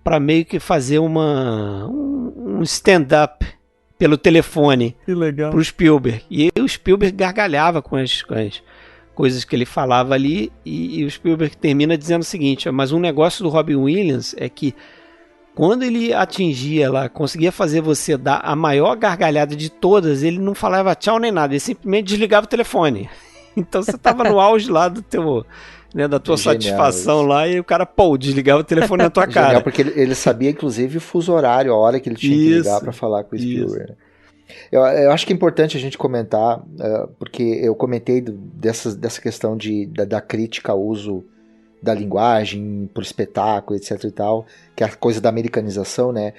para meio que fazer um stand-up pelo telefone para o Spielberg. E o Spielberg gargalhava com as coisas que ele falava ali, e o Spielberg termina dizendo o seguinte: mas um negócio do Robin Williams é que quando ele atingia lá, conseguia fazer você dar a maior gargalhada de todas, ele não falava tchau nem nada, ele simplesmente desligava o telefone. Então você estava no auge lá do teu... Né, da tua satisfação lá, e o cara, desligava o telefone na tua cara. Genial, porque ele sabia, inclusive, o fuso horário, a hora que ele tinha que ligar para falar com o Spielberg. Eu acho que é importante a gente comentar, porque eu comentei dessa questão da crítica ao uso da linguagem pro espetáculo, etc e tal, que é a coisa da americanização, né?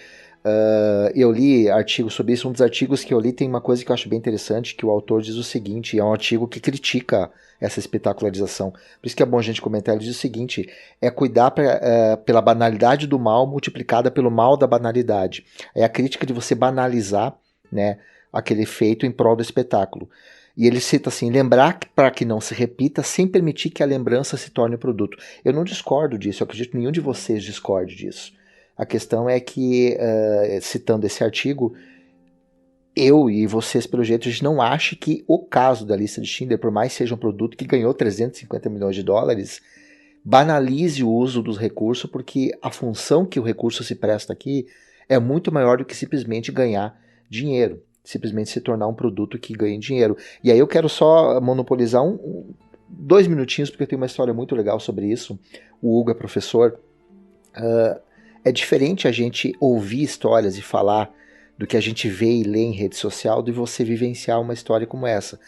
Eu li artigos sobre isso. Um dos artigos que eu li tem uma coisa que eu acho bem interessante, que o autor diz o seguinte, é um artigo que critica essa espetacularização. Por isso que é bom a gente comentar. Ele diz o seguinte, é cuidar pela banalidade do mal multiplicada pelo mal da banalidade. É a crítica de você banalizar, né, aquele feito em prol do espetáculo. E ele cita assim, lembrar para que não se repita sem permitir que a lembrança se torne produto. Eu não discordo disso, eu acredito que nenhum de vocês discorde disso. A questão é que, citando esse artigo, eu e vocês, pelo jeito, a gente não acha que o caso da lista de Schindler, por mais seja um produto que ganhou 350 milhões de dólares, banalize o uso dos recursos, porque a função que o recurso se presta aqui é muito maior do que simplesmente ganhar dinheiro, simplesmente se tornar um produto que ganhe dinheiro. E aí eu quero só monopolizar 2 minutinhos, porque eu tenho uma história muito legal sobre isso. O Hugo é professor. É diferente a gente ouvir histórias e falar do que a gente vê e lê em rede social do que você vivenciar uma história como essa.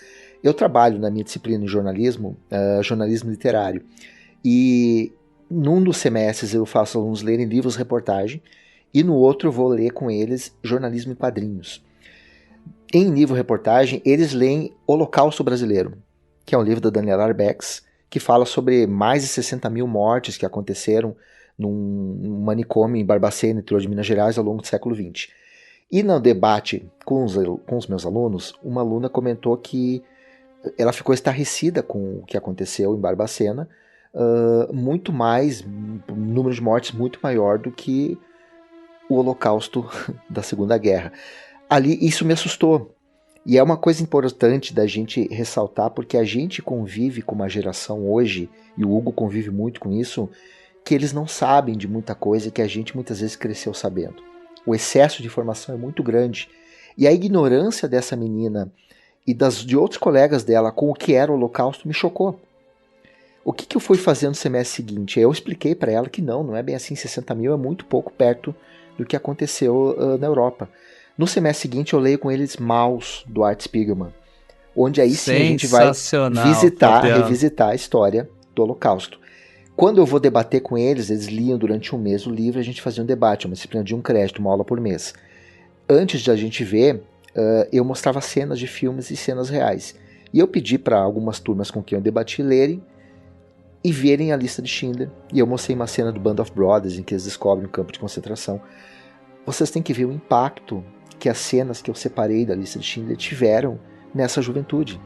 Eu trabalho na minha disciplina de jornalismo, jornalismo literário, e num dos semestres eu faço alunos lerem livros-reportagem e no outro eu vou ler com eles jornalismo em quadrinhos. Em livro-reportagem, eles leem Holocausto Brasileiro, que é um livro da Daniela Arbex, que fala sobre mais de 60 mil mortes que aconteceram num manicômio em Barbacena, interior de Minas Gerais, ao longo do século XX. E no debate com os meus alunos, uma aluna comentou que ela ficou estarrecida com o que aconteceu em Barbacena, muito mais, um número de mortes muito maior do que o Holocausto da Segunda Guerra. Ali, isso me assustou. E é uma coisa importante da gente ressaltar, porque a gente convive com uma geração hoje, e o Hugo convive muito com isso, que eles não sabem de muita coisa que a gente muitas vezes cresceu sabendo. O excesso de informação é muito grande. E a ignorância dessa menina e de outros colegas dela com o que era o Holocausto me chocou. O que eu fui fazer no semestre seguinte? Eu expliquei para ela que não é bem assim, 60 mil é muito pouco perto do que aconteceu na Europa. No semestre seguinte eu leio com eles Maus, do Art Spiegelman, onde aí sim a gente vai revisitar a história do Holocausto. Quando eu vou debater com eles, eles liam durante um mês o livro e a gente fazia um debate, uma disciplina de 1 crédito, uma aula por mês. Antes de a gente ver, eu mostrava cenas de filmes e cenas reais. E eu pedi para algumas turmas com quem eu debati lerem e verem a lista de Schindler. E eu mostrei uma cena do Band of Brothers em que eles descobrem um campo de concentração. Vocês têm que ver o impacto que as cenas que eu separei da lista de Schindler tiveram nessa juventude.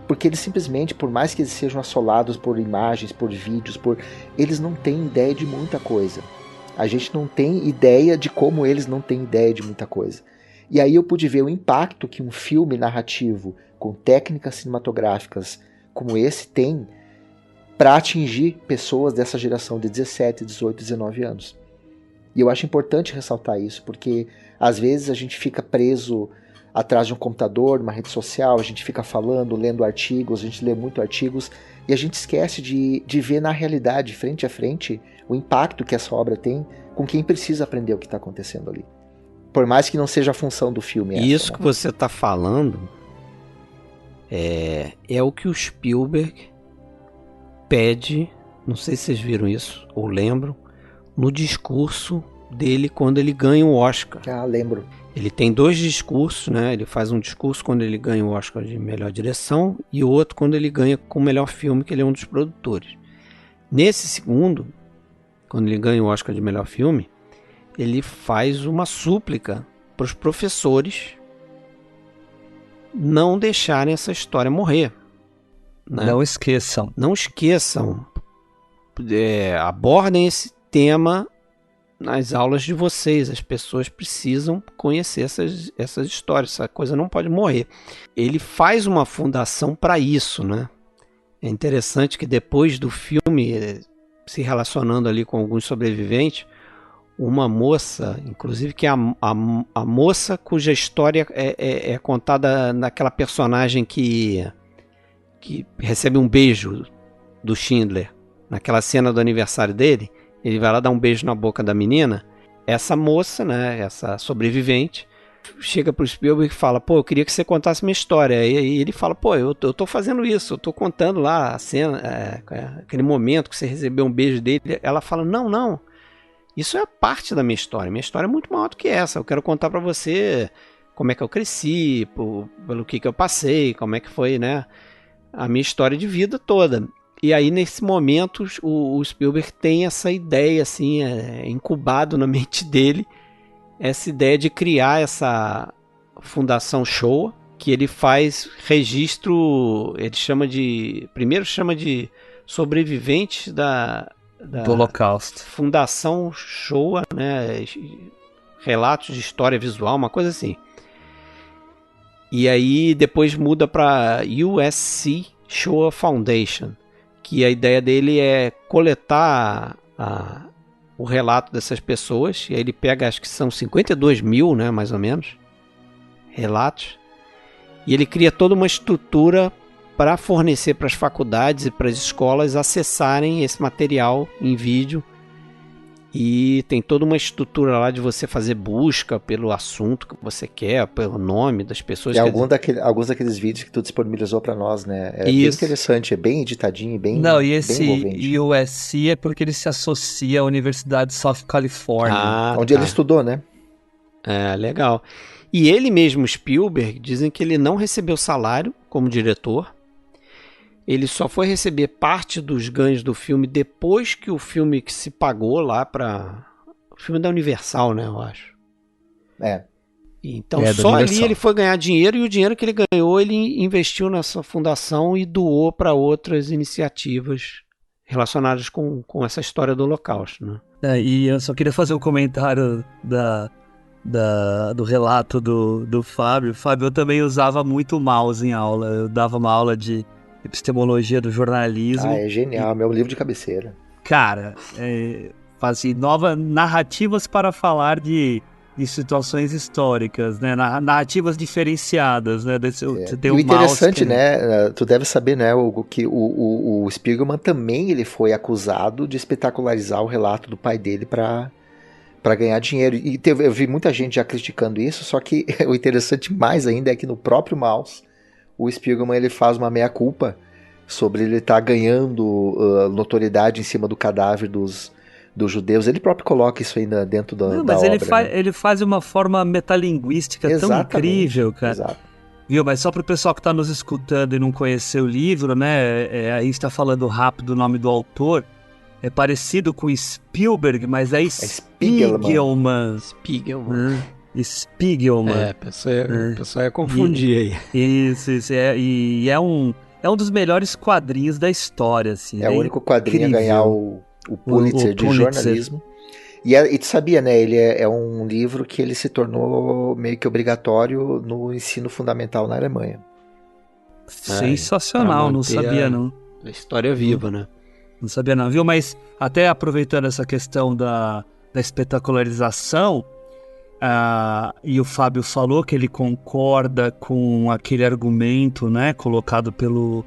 Porque eles simplesmente, por mais que eles sejam assolados por imagens, por vídeos, eles não têm ideia de muita coisa. A gente não tem ideia de como eles não têm ideia de muita coisa. E aí eu pude ver o impacto que um filme narrativo com técnicas cinematográficas como esse tem para atingir pessoas dessa geração de 17, 18, 19 anos. E eu acho importante ressaltar isso, porque às vezes a gente fica preso atrás de um computador, numa rede social, a gente fica falando, lendo artigos, a gente lê muito artigos, e a gente esquece de ver na realidade, frente a frente, o impacto que essa obra tem com quem precisa aprender o que está acontecendo ali. Por mais que não seja a função do filme. Isso que você está falando é o que o Spielberg pede, não sei se vocês viram isso, ou lembram, no discurso dele quando ele ganha o Oscar. Lembro. Ele tem 2 discursos, né? Ele faz um discurso quando ele ganha o Oscar de melhor direção e outro quando ele ganha com o melhor filme, que ele é um dos produtores. Nesse segundo, quando ele ganha o Oscar de melhor filme, ele faz uma súplica para os professores não deixarem essa história morrer. Né? Não esqueçam. Não esqueçam. Abordem esse tema nas aulas de vocês. As pessoas precisam conhecer essas histórias. Essa coisa não pode morrer. Ele faz uma fundação para isso, né? É interessante que depois do filme, se relacionando ali com alguns sobreviventes, uma moça, inclusive que é a moça cuja história é contada naquela personagem que recebe um beijo do Schindler, naquela cena do aniversário dele, ele vai lá dar um beijo na boca da menina. Essa moça, né, essa sobrevivente, chega pro Spielberg e fala: pô, eu queria que você contasse minha história. E ele fala: pô, eu tô fazendo isso, eu tô contando lá a cena, aquele momento que você recebeu um beijo dele. Ela fala: não, Isso é parte da minha história. Minha história é muito maior do que essa. Eu quero contar para você como é que eu cresci, pelo que eu passei, como é que foi, né, a minha história de vida toda. E aí, nesse momento, o Spielberg tem essa ideia, assim, incubado na mente dele, essa ideia de criar essa Fundação Shoah, que ele faz registro, primeiro chama de sobreviventes Do Holocausto. Fundação Shoah, né, relatos de história visual, uma coisa assim. E aí depois muda para USC Shoah Foundation, que a ideia dele é coletar o relato dessas pessoas, e aí ele pega, acho que são 52 mil, né, mais ou menos, relatos, e ele cria toda uma estrutura para fornecer para as faculdades e para as escolas acessarem esse material em vídeo. E tem toda uma estrutura lá de você fazer busca pelo assunto que você quer, pelo nome das pessoas. E alguns daqueles vídeos que tu disponibilizou para nós, né? É bem interessante, é bem editadinho, bem Não, e esse envolvente. USC é porque ele se associa à Universidade de South California. Onde ele estudou, né? É, legal. E ele mesmo, Spielberg, dizem que ele não recebeu salário como diretor. Ele só foi receber parte dos ganhos do filme depois que o filme que se pagou lá para o filme da Universal, né, eu acho. Então só ali ele foi ganhar dinheiro, e o dinheiro que ele ganhou ele investiu nessa fundação e doou para outras iniciativas relacionadas com essa história do Holocausto, né? E eu só queria fazer um comentário do relato do Fábio. Fábio, eu também usava muito o mouse em aula. Eu dava uma aula de epistemologia do jornalismo. É genial, meu livro de cabeceira. Cara, fazia narrativas para falar de situações históricas, né? Narrativas diferenciadas, né? E o interessante, né? Tu deve saber, né, Hugo, que o Spiegelman também ele foi acusado de espetacularizar o relato do pai dele para ganhar dinheiro. E eu vi muita gente já criticando isso, só que o interessante mais ainda é que no próprio Maus, o Spiegelman ele faz uma meia-culpa sobre ele estar ganhando notoriedade em cima do cadáver dos judeus. Ele próprio coloca isso ainda dentro da mas obra. Ele faz de uma forma metalinguística tão incrível, cara. Exato. Viu? Mas só para o pessoal que está nos escutando e não conhecer o livro, né? A gente está falando rápido o nome do autor. É parecido com Spielberg, mas é Spiegelman. Spiegelman. Spiegelman. O pessoal ia confundir aí. Isso. E é um dos melhores quadrinhos da história, assim. É o único quadrinho a ganhar o Pulitzer de jornalismo. E tu sabia, né? Ele é um livro que ele se tornou meio que obrigatório no ensino fundamental na Alemanha. Sensacional, não sabia não. A história viva, né? Não sabia não, viu? Mas até aproveitando essa questão da espetacularização, e o Fábio falou que ele concorda com aquele argumento, né, colocado pelo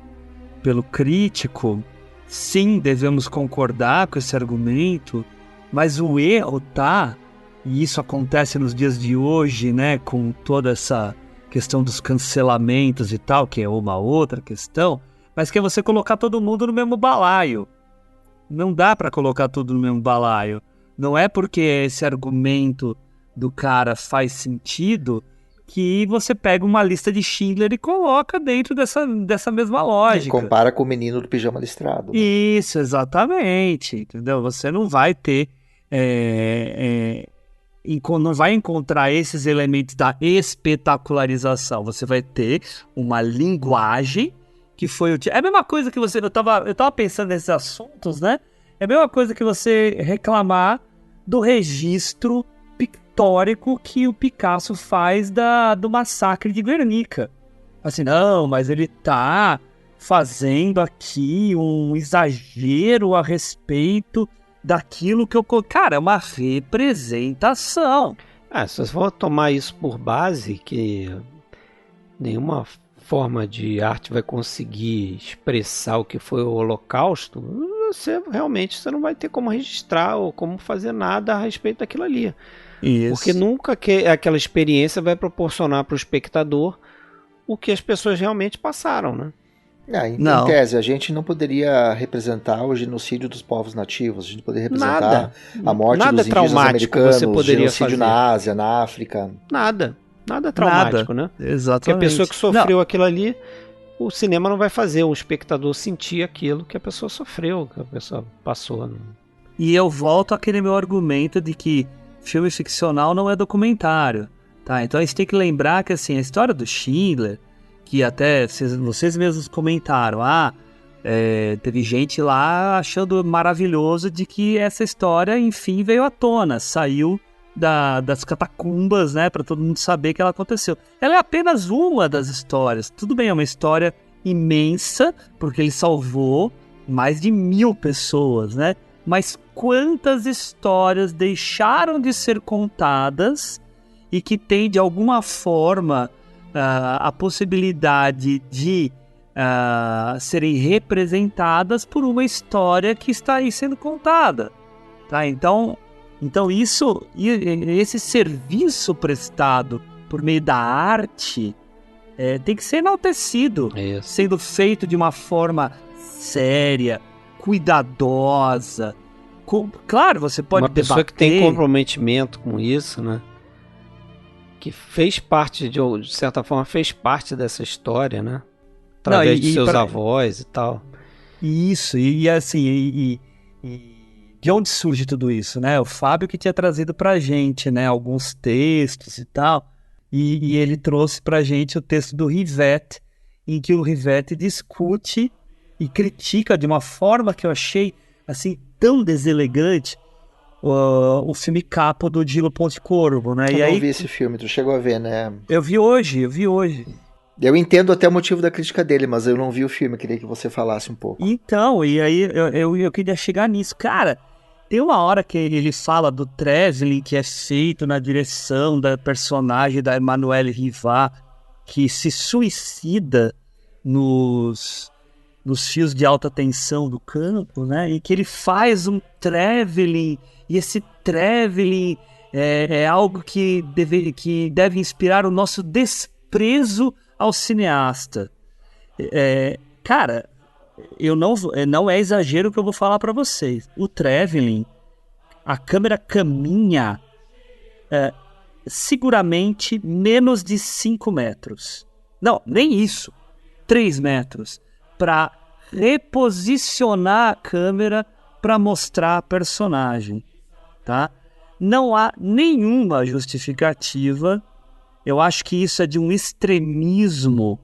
crítico. Sim, devemos concordar com esse argumento, mas o erro e isso acontece nos dias de hoje, né, com toda essa questão dos cancelamentos e tal, que é uma outra questão, mas que é você colocar todo mundo no mesmo balaio. Não dá para colocar tudo no mesmo balaio. Não é porque esse argumento do cara faz sentido que você pega uma lista de Schindler e coloca dentro dessa mesma lógica. E compara com o menino do pijama listrado. Né? Isso, exatamente. Entendeu? Você não vai ter... não vai encontrar esses elementos da espetacularização. Você vai ter uma linguagem que foi utilizada. É a mesma coisa que você... Eu tava pensando nesses assuntos, né? É a mesma coisa que você reclamar do registro pictórico que o Picasso faz do massacre de Guernica. Assim, não, mas ele tá fazendo aqui um exagero a respeito daquilo que eu... Cara, é uma representação. Se você for tomar isso por base, que nenhuma forma de arte vai conseguir expressar o que foi o Holocausto, você não vai ter como registrar ou como fazer nada a respeito daquilo ali. Isso. Porque nunca aquela experiência vai proporcionar para o espectador o que as pessoas realmente passaram, né? Em Não. tese, a gente não poderia representar o genocídio dos povos nativos, a gente poderia representar Nada. a morte Nada dos indígenas traumático americanos, você poderia genocídio fazer. na Ásia, na África. Nada traumático, né? Porque a Exatamente. pessoa que sofreu aquilo ali, o cinema não vai fazer o espectador sentir aquilo que a pessoa sofreu, que a pessoa passou. Né? E eu volto àquele meu argumento de que filme ficcional não é documentário, tá? Então a gente tem que lembrar que, assim, a história do Schindler, que até vocês mesmos comentaram, teve gente lá achando maravilhoso de que essa história, enfim, veio à tona, saiu das catacumbas, né, para todo mundo saber que ela aconteceu. Ela é apenas uma das histórias. Tudo bem, é uma história imensa, porque ele salvou mais de 1000 pessoas, né? Mas quantas histórias deixaram de ser contadas e que tem, de alguma forma, a possibilidade de serem representadas por uma história que está aí sendo contada, tá? Então esse serviço prestado por meio da arte tem que ser enaltecido, sendo feito de uma forma séria, cuidadosa. Claro, você pode uma pessoa debater, que tem comprometimento com isso, né? Que fez parte, de certa forma, fez parte dessa história, né? Através de seus avós e tal. Isso, e assim, de onde surge tudo isso, né? O Fábio que tinha trazido pra gente, né, alguns textos e tal, e ele trouxe pra gente o texto do Rivette, em que o Rivette discute e critica de uma forma que eu achei, assim, tão deselegante, o filme Capo do Dilo Pontecorvo, né? Eu não vi esse filme, tu chegou a ver, né? Eu vi hoje. Eu entendo até o motivo da crítica dele, mas eu não vi o filme, queria que você falasse um pouco. Então, e aí eu queria chegar nisso. Cara, tem uma hora que ele fala do traveling que é feito na direção da personagem da Emmanuelle Rivat, que se suicida nos fios de alta tensão do campo, né? E que ele faz um traveling, e esse traveling é algo que deve inspirar o nosso desprezo ao cineasta. Cara, não é exagero o que eu vou falar para vocês. O traveling, a câmera caminha seguramente menos de 5 metros. Não, nem isso. 3 metros. Para reposicionar a câmera para mostrar a personagem, tá? Não há nenhuma justificativa. Eu acho que isso é de um extremismo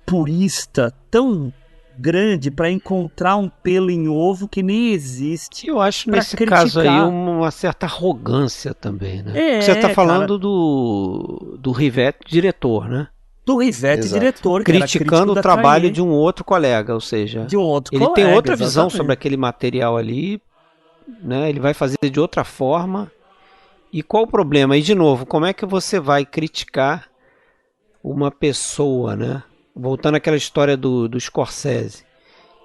purista tão grande para encontrar um pelo em ovo que nem existe. Eu acho nesse caso aí uma certa arrogância também, né? Você está falando do Rivette, diretor, né? Do Rivette, diretor, que criticando o trabalho de um outro colega, ou seja, ele tem outra visão sobre aquele material ali, né? Ele vai fazer de outra forma. E qual o problema? E de novo, como é que você vai criticar uma pessoa, né? Voltando àquela história do Scorsese.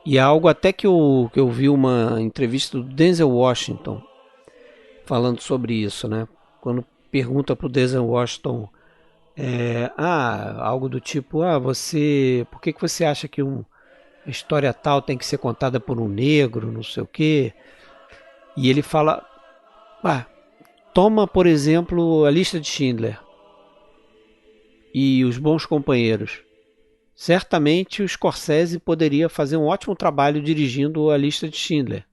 E é algo até que eu vi uma entrevista do Denzel Washington falando sobre isso, né? Quando pergunta para o Denzel Washington algo do tipo, por que você acha que uma história tal tem que ser contada por um negro, não sei o quê? E ele fala, toma, por exemplo, a Lista de Schindler e Os Bons Companheiros. Certamente o Scorsese poderia fazer um ótimo trabalho dirigindo a Lista de Schindler.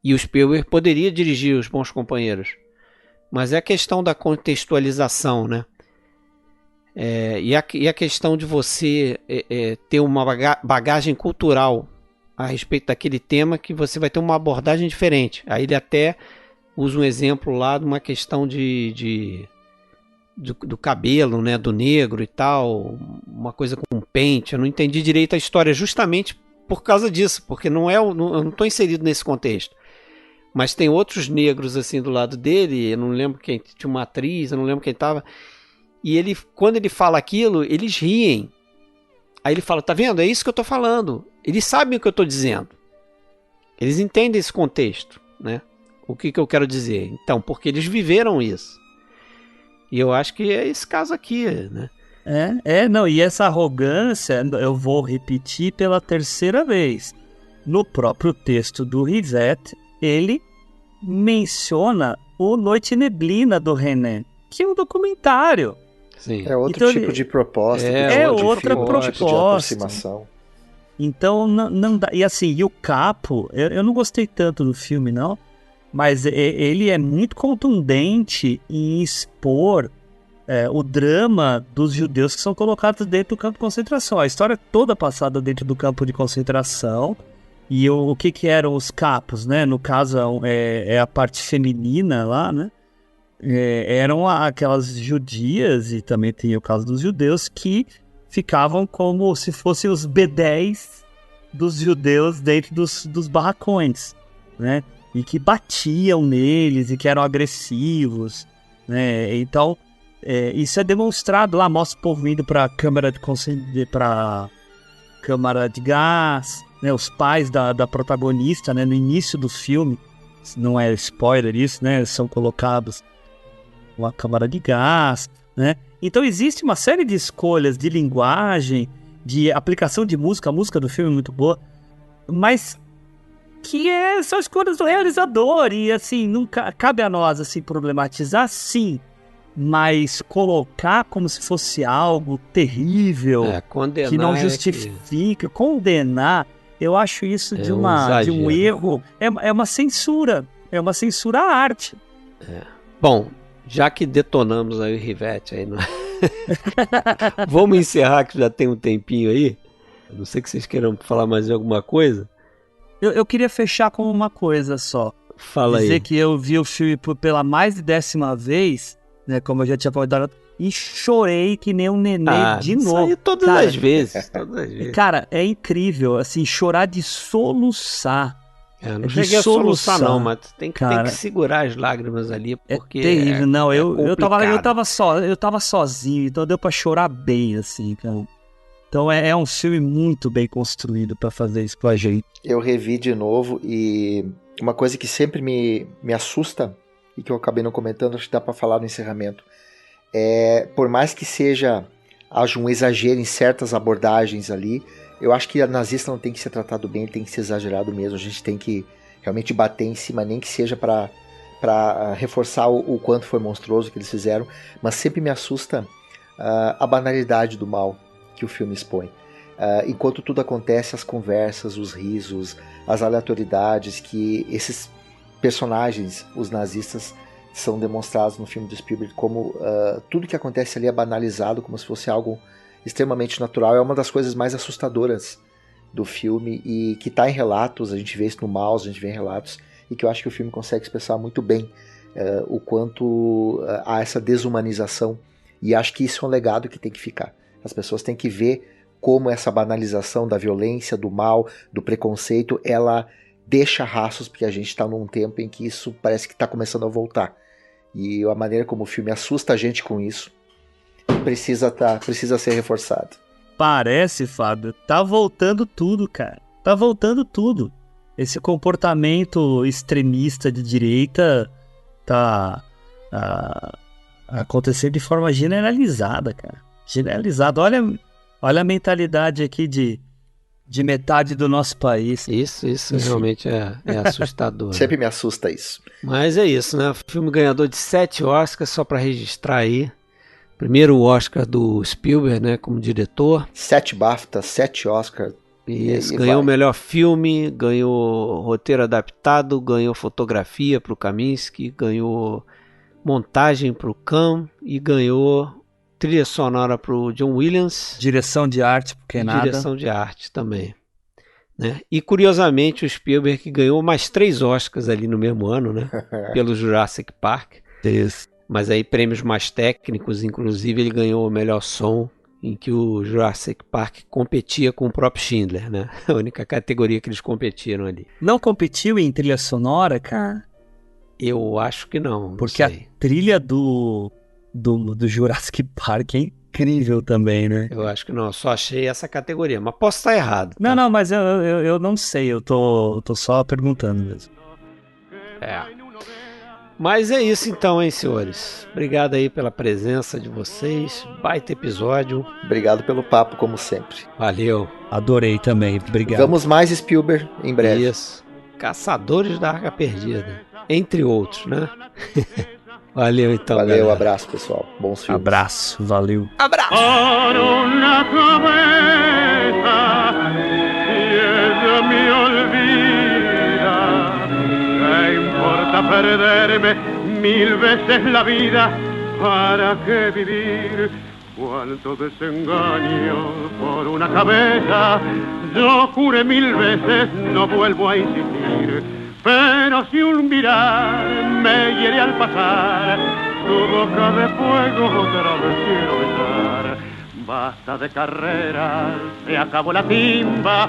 E o Spielberg poderia dirigir Os Bons Companheiros. Mas é a questão da contextualização, né? E a questão de você ter uma bagagem cultural a respeito daquele tema, que você vai ter uma abordagem diferente. Aí ele até usa um exemplo lá de uma questão do cabelo, né, do negro e tal, uma coisa com pente. Eu não entendi direito a história justamente por causa disso, porque eu não estou inserido nesse contexto. Mas tem outros negros assim do lado dele, eu não lembro quem, tinha uma atriz, eu não lembro quem estava. E quando ele fala aquilo, eles riem. Aí ele fala, tá vendo? É isso que eu estou falando. Eles sabem o que eu estou dizendo. Eles entendem esse contexto, né? O que eu quero dizer? Então, porque eles viveram isso. E eu acho que é esse caso aqui, né? Não, e essa arrogância, eu vou repetir pela terceira vez. No próprio texto do Rivette, ele menciona o Noite e Neblina do René, que é um documentário. Sim. É outro Então, tipo de proposta. é outro outra filme, outro tipo de proposta. aproximação. Então não dá. E assim, e o Capo, eu não gostei tanto do filme, não, mas ele é muito contundente em expor o drama dos judeus que são colocados dentro do campo de concentração. A história é toda passada dentro do campo de concentração. E o que eram os capos, né? No caso, é a parte feminina lá, né? Eram aquelas judias, e também tem o caso dos judeus, que ficavam como se fossem os B10 dos judeus dentro dos barracões, né? E que batiam neles e que eram agressivos, né? Então, isso é demonstrado lá, mostra o povo indo para câmara de gás, né? Os pais da protagonista, né? No início do filme, não é spoiler isso, né? São colocados uma câmara de gás, né? Então existe uma série de escolhas de linguagem, de aplicação de música, a música do filme é muito boa, mas que são escolhas do realizador, e assim, nunca cabe a nós assim, problematizar, sim, mas colocar como se fosse algo terrível, condenar que não justifica, condenar, eu acho isso de um erro, é uma censura à arte. Bom, já que detonamos aí o Rivette aí, vamos encerrar que já tem um tempinho aí. Não sei que vocês queiram falar mais de alguma coisa. Eu queria fechar com uma coisa só. Fala Dizer aí. que eu vi o filme pela mais de 10ª vez, né? Como eu já tinha comentado, e chorei que nem um nenê de novo. Isso aí todas as vezes. Cara, é incrível, assim, chorar de soluçar. Não cheguei a soluçar não, mas tem que segurar as lágrimas ali, porque é terrível. Não, eu tava sozinho, então deu pra chorar bem, assim, cara. Então é um filme muito bem construído pra fazer isso com a gente. Eu revi de novo e uma coisa que sempre me assusta e que eu acabei não comentando, acho que dá pra falar no encerramento, por mais que haja um exagero em certas abordagens ali, eu acho que a nazista não tem que ser tratado bem, ele tem que ser exagerado mesmo. A gente tem que realmente bater em cima, nem que seja para reforçar o quanto foi monstruoso que eles fizeram. Mas sempre me assusta a banalidade do mal que o filme expõe. Enquanto tudo acontece, as conversas, os risos, as aleatoriedades que esses personagens, os nazistas, são demonstrados no filme do Spielberg, como tudo que acontece ali é banalizado, como se fosse algo extremamente natural. É uma das coisas mais assustadoras do filme e que está em relatos, a gente vê isso no Mouse, a gente vê em relatos, e que eu acho que o filme consegue expressar muito bem o quanto há essa desumanização, e acho que isso é um legado que tem que ficar. As pessoas têm que ver como essa banalização da violência, do mal, do preconceito, ela deixa rastros, porque a gente está num tempo em que isso parece que está começando a voltar. E a maneira como o filme assusta a gente com isso precisa ser reforçado. Parece, Fábio, tá voltando tudo, cara. Tá voltando tudo. Esse comportamento extremista de direita tá acontecendo de forma generalizada, cara. Generalizada. Olha a mentalidade aqui de metade do nosso país. Isso realmente é assustador. Sempre me assusta isso. Mas é isso, né? O filme ganhador de 7 Oscars, só para registrar aí. Primeiro Oscar do Spielberg, né, como diretor. 7 BAFTA, 7 Oscar. Isso, ganhou o melhor filme, ganhou roteiro adaptado, ganhou fotografia para o Kaminski, ganhou montagem para o Cam e ganhou trilha sonora para o John Williams. Direção de arte, porque nada. Direção de arte também. Né? E curiosamente o Spielberg ganhou mais 3 Oscars ali no mesmo ano, né? Pelo Jurassic Park. Isso. Mas aí prêmios mais técnicos, inclusive ele ganhou o melhor som, em que o Jurassic Park competia com o próprio Schindler, né? A única categoria que eles competiram ali. Não competiu em trilha sonora, cara? Eu acho que não. Porque a trilha do Jurassic Park é incrível também, né? Eu acho que não, só achei essa categoria, mas posso estar errado. Tá? Não, mas eu não sei, eu tô só perguntando mesmo. Mas é isso então, hein, senhores? Obrigado aí pela presença de vocês. Baita episódio. Obrigado pelo papo, como sempre. Valeu. Adorei também, obrigado. Vamos mais Spielberg em breve. Isso. Caçadores da Arca Perdida. Entre outros, né? Valeu então, Valeu, galera. abraço, pessoal. Bons filmes. Abraço, valeu. Por una cabeza, si ella me olvida, ¿qué importa perderme 1000 veces la vida? ¿Para qué vivir? Cuánto desengaño por una cabeza. Yo juré 1000 veces, no vuelvo a insistir. Pero si un mirar me hiere al pasar, tu boca de fuego otra vez quiero besar. Basta de carreras, se acabó la timba,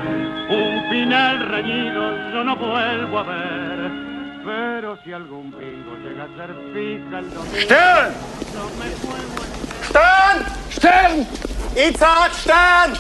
un final reñido yo no vuelvo a ver. Pero si algún bingo llega a ser fija el domingo, Stern! yo me juego en... Stern! Stern! Itzhak, Stern!